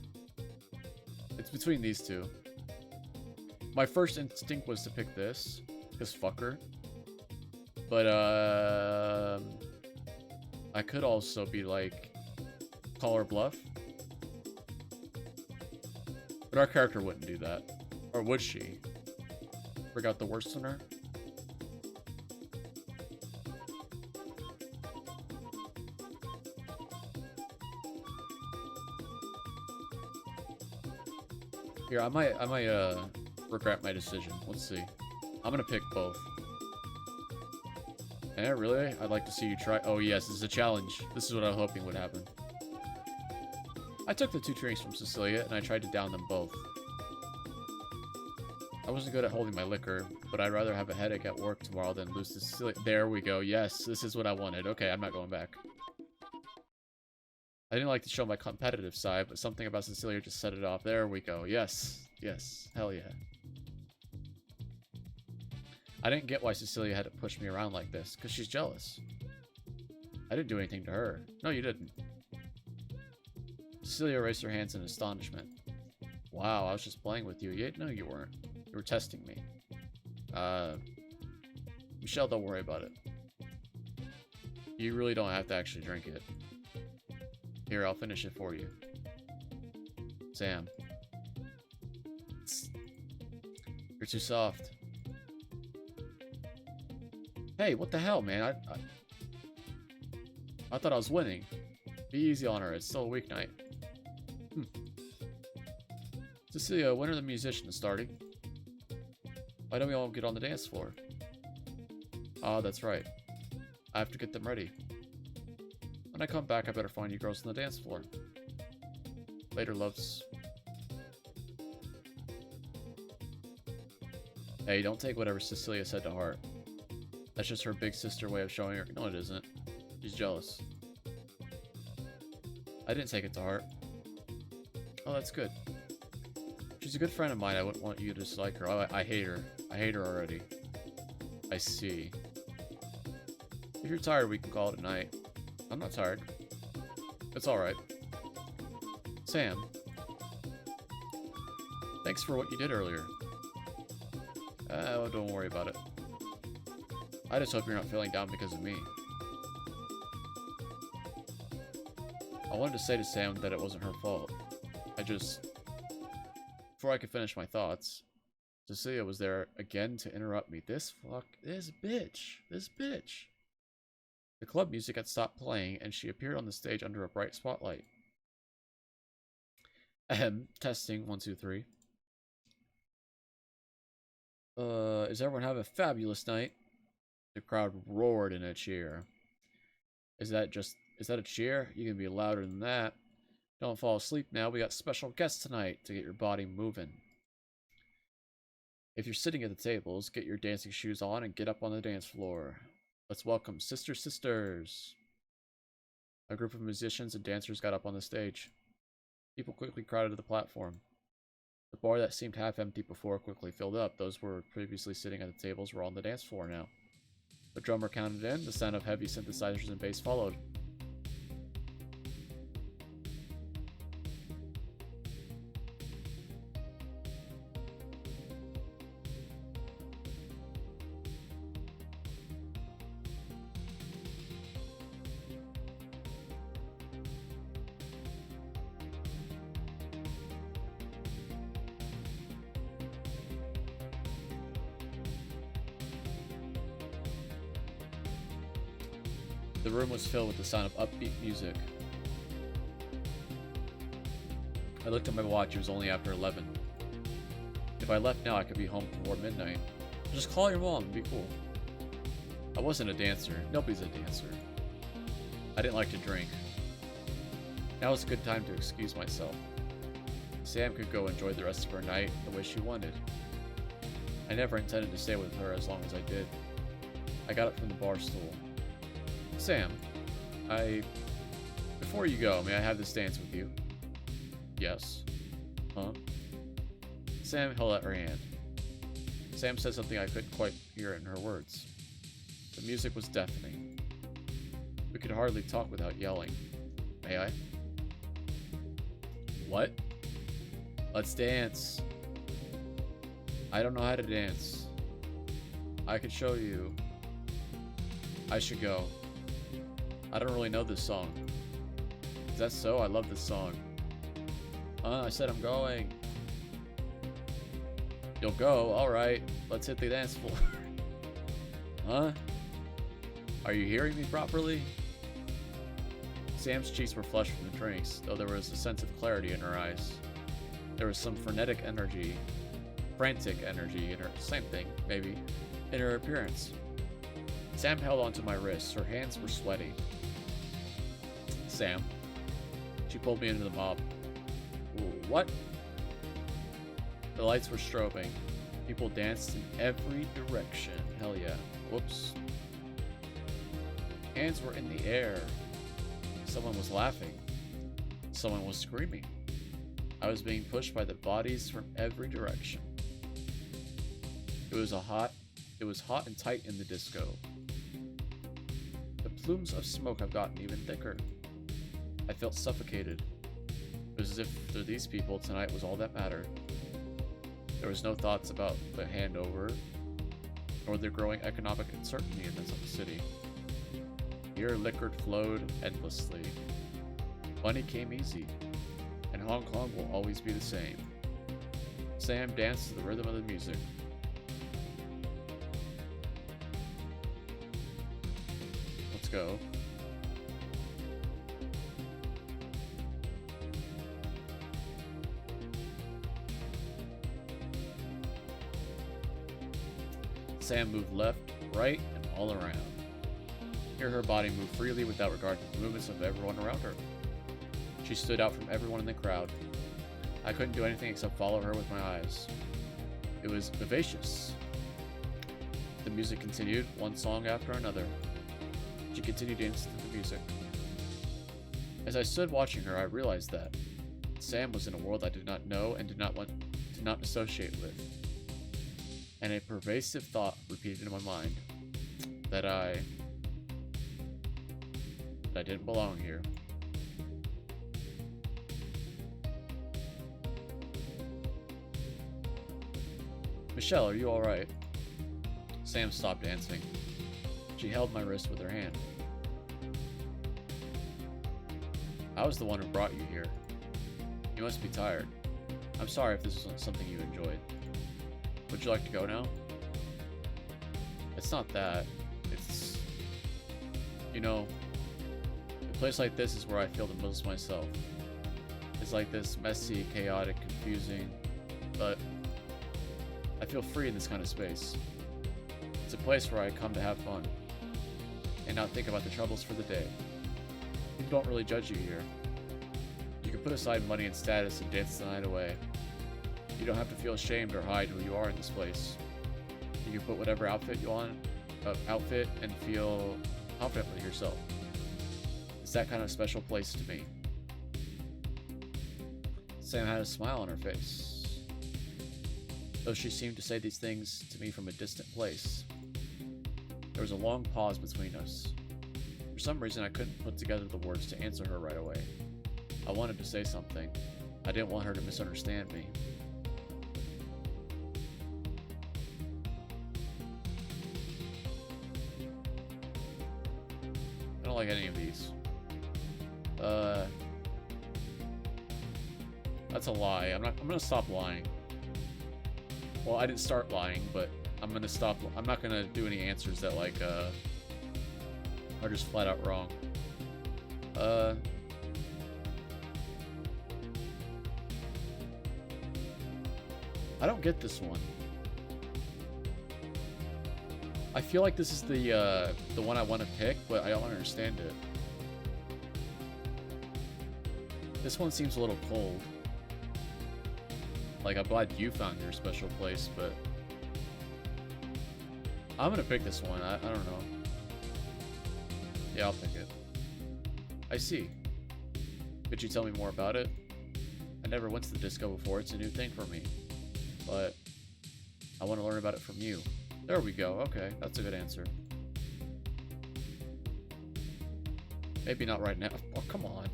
It's between these two. My first instinct was to pick this, because fuck her. But, I could also be like, call her bluff. But our character wouldn't do that. Or would she? Bring out the worst in her? Here, I might regret my decision. Let's see. I'm gonna pick both. Eh, really? I'd like to see you try. Oh yes, this is a challenge. This is what I was hoping would happen. I took the 2 drinks from Cecilia, and I tried to down them both. I wasn't good at holding my liquor, but I'd rather have a headache at work tomorrow than lose to Cecilia. There we go. Yes, this is what I wanted. Okay, I'm not going back. I didn't like to show my competitive side, but something about Cecilia just set it off. There we go. Yes. Yes. Hell yeah. I didn't get why Cecilia had to push me around like this, because she's jealous. I didn't do anything to her. No, you didn't. Cecilia raised her hands in astonishment. Wow, I was just playing with you. No, you weren't. You were testing me. Michelle, don't worry about it. You really don't have to actually drink it. Here, I'll finish it for you. Sam. You're too soft. Hey, what the hell, man? I thought I was winning. Be easy on her. It's still a weeknight. Cecilia, when are the musicians starting? Why don't we all get on the dance floor? Ah, that's right. I have to get them ready. When I come back, I better find you girls on the dance floor. Later, loves. Hey, don't take whatever Cecilia said to heart. That's just her big sister way of showing her. No, it isn't. She's jealous. I didn't take it to heart. Oh, that's good. She's a good friend of mine. I wouldn't want you to dislike her. Oh, I hate her. I hate her already. I see. If you're tired, we can call it a night. I'm not tired. It's alright. Sam. Thanks for what you did earlier. Oh, don't worry about it. I just hope you're not feeling down because of me. I wanted to say to Sam that it wasn't her fault. Before I could finish my thoughts, Cecilia was there again to interrupt me. This bitch. The club music had stopped playing, and she appeared on the stage under a bright spotlight. Ahem. Testing. 1, 2, 3. Is everyone having a fabulous night? The crowd roared in a cheer. Is that a cheer? You can be louder than that. Don't fall asleep now. We got special guests tonight to get your body moving. If you're sitting at the tables, get your dancing shoes on and get up on the dance floor. Let's welcome Sister Sisters. A group of musicians and dancers got up on the stage. People quickly crowded to the platform. The bar that seemed half empty before quickly filled up. Those who were previously sitting at the tables were on the dance floor now. The drummer counted in. The sound of heavy synthesizers and bass followed. The room was filled with the sound of upbeat music. I looked at my watch. It was only after 11. If I left now, I could be home before midnight. Just call your mom and be cool. I wasn't a dancer. Nobody's a dancer. I didn't like to drink. Now was a good time to excuse myself. Sam could go enjoy the rest of her night the way she wanted. I never intended to stay with her as long as I did. I got up from the bar stool. Sam, before you go, may I have this dance with you? Yes. Huh? Sam held out her hand. Sam said something I couldn't quite hear in her words. The music was deafening. We could hardly talk without yelling. May I? What? Let's dance. I don't know how to dance. I could show you. I should go. I don't really know this song. Is that so? I love this song. I said I'm going. You'll go? Alright. Let's hit the dance floor. Huh? Are you hearing me properly? Sam's cheeks were flushed from the drinks, though there was a sense of clarity in her eyes. There was some frantic energy in her, same thing, maybe, in her appearance. Sam held onto my wrists. Her hands were sweaty. Sam. She pulled me into the mob. What? The lights were strobing. People danced in every direction. Hell yeah. Whoops. Hands were in the air. Someone was laughing. Someone was screaming. I was being pushed by the bodies from every direction. It was hot and tight in the disco. The plumes of smoke have gotten even thicker. I felt suffocated. It was as if for these people, tonight was all that mattered. There was no thoughts about the handover, nor the growing economic uncertainty in the city. Here liquor flowed endlessly. Money came easy, and Hong Kong will always be the same. Sam danced to the rhythm of the music. Let's go. Sam moved left, right, and all around. Hear her body move freely without regard to the movements of everyone around her. She stood out from everyone in the crowd. I couldn't do anything except follow her with my eyes. It was vivacious. The music continued, one song after another. She continued dancing to the music. As I stood watching her, I realized that Sam was in a world I did not know and did not associate with. And a pervasive thought repeated in my mind that I didn't belong here. Michelle, are you alright? Sam stopped dancing. She held my wrist with her hand. I was the one who brought you here. You must be tired. I'm sorry if this isn't something you enjoyed. Would you like to go now? It's not that. It's... You know, a place like this is where I feel the most myself. It's like this messy, chaotic, confusing, but I feel free in this kind of space. It's a place where I come to have fun and not think about the troubles for the day. People don't really judge you here. You can put aside money and status and dance the night away. You don't have to feel ashamed or hide who you are in this place. You can put whatever outfit you want, and feel confident with yourself. It's that kind of special place to me. Sam had a smile on her face, though she seemed to say these things to me from a distant place. There was a long pause between us. For some reason, I couldn't put together the words to answer her right away. I wanted to say something. I didn't want her to misunderstand me. I don't like any of these. That's a lie. I'm gonna stop lying. Well, I didn't start lying, but I'm gonna stop. I'm not gonna do any answers that like are just flat out wrong. I don't get this one. I feel like this is the one I want to pick, but I don't understand it. This one seems a little cold. Like, I'm glad you found your special place, but I'm gonna pick this one. I don't know. Yeah, I'll pick it. I see. Could you tell me more about it? I never went to the disco before. It's a new thing for me. But I want to learn about it from you. There we go. Okay, that's a good answer. Maybe not right now. Oh, come on.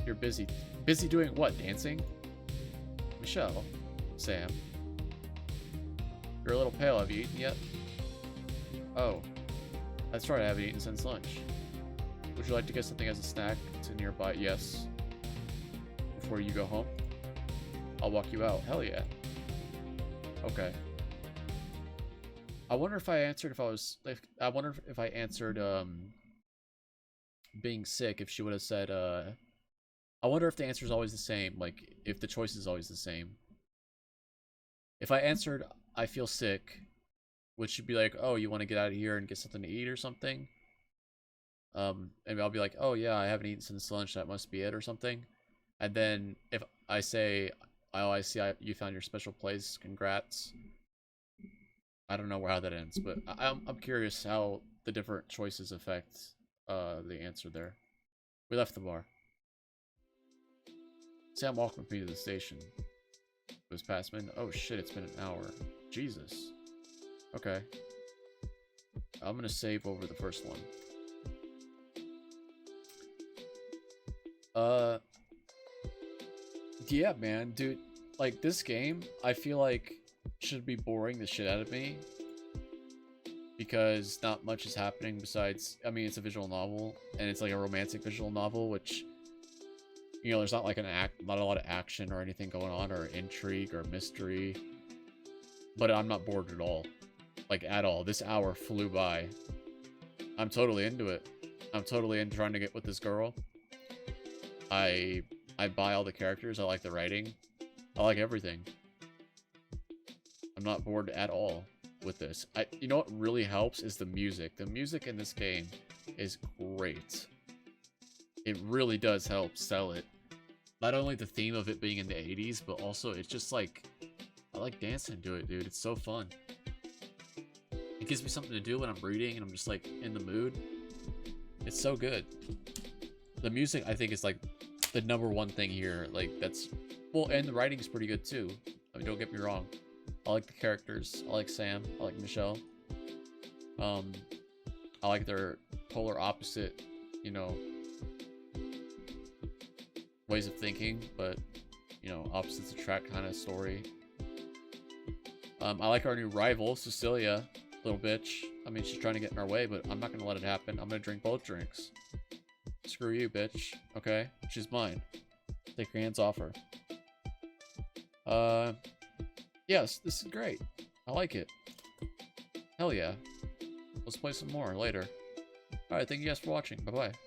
You're busy. Busy doing what? Dancing? Michelle? Sam? You're a little pale. Have you eaten yet? Oh. That's right, I haven't eaten since lunch. Would you like to get something as a snack to nearby? Yes. Before you go home? I'll walk you out. Hell yeah. Okay. I wonder if I answered I wonder if I answered being sick, if she would have said I wonder if the answer is always the same, like if the choice is always the same. If I answered I feel sick, would she be like, oh, you want to get out of here and get something to eat or something? And I'll be like, oh yeah, I haven't eaten since lunch, that must be it or something. And then if I say, oh, I see you found your special place, congrats. I don't know how that ends, but I'm curious how the different choices affect the answer there. We left the bar. Sam walked with me to the station. It was past midnight. Oh shit, it's been an hour. Jesus. Okay. I'm gonna save over the first one. Yeah, man, dude. Like, this game, I feel like should be boring the shit out of me. Because not much is happening besides... I mean, it's a visual novel, and it's like a romantic visual novel, which... You know, there's not like not a lot of action or anything going on, or intrigue or mystery. But I'm not bored at all. Like, at all. This hour flew by. I'm totally into it. I'm totally into trying to get with this girl. I buy all the characters. I like the writing. I like everything. I'm not bored at all with this. You know what really helps is the music. The music in this game is great. It really does help sell it. Not only the theme of it being in the 80s, but also it's just like, I like dancing to it, dude. It's so fun. It gives me something to do when I'm reading and I'm just like in the mood. It's so good. The music, I think, is like the #1 thing here. Like, that's, well, and the writing is pretty good too. I mean, don't get me wrong. I like the characters. I like Sam. I like Michelle. I like their polar opposite, you know, ways of thinking, but, you know, opposites attract kind of story. I like our new rival, Cecilia, little bitch. I mean, she's trying to get in our way, but I'm not going to let it happen. I'm going to drink both drinks. Screw you, bitch. Okay? She's mine. Take your hands off her. Yes, this is great. I like it. Hell yeah. Let's play some more later. Alright, thank you guys for watching. Bye-bye.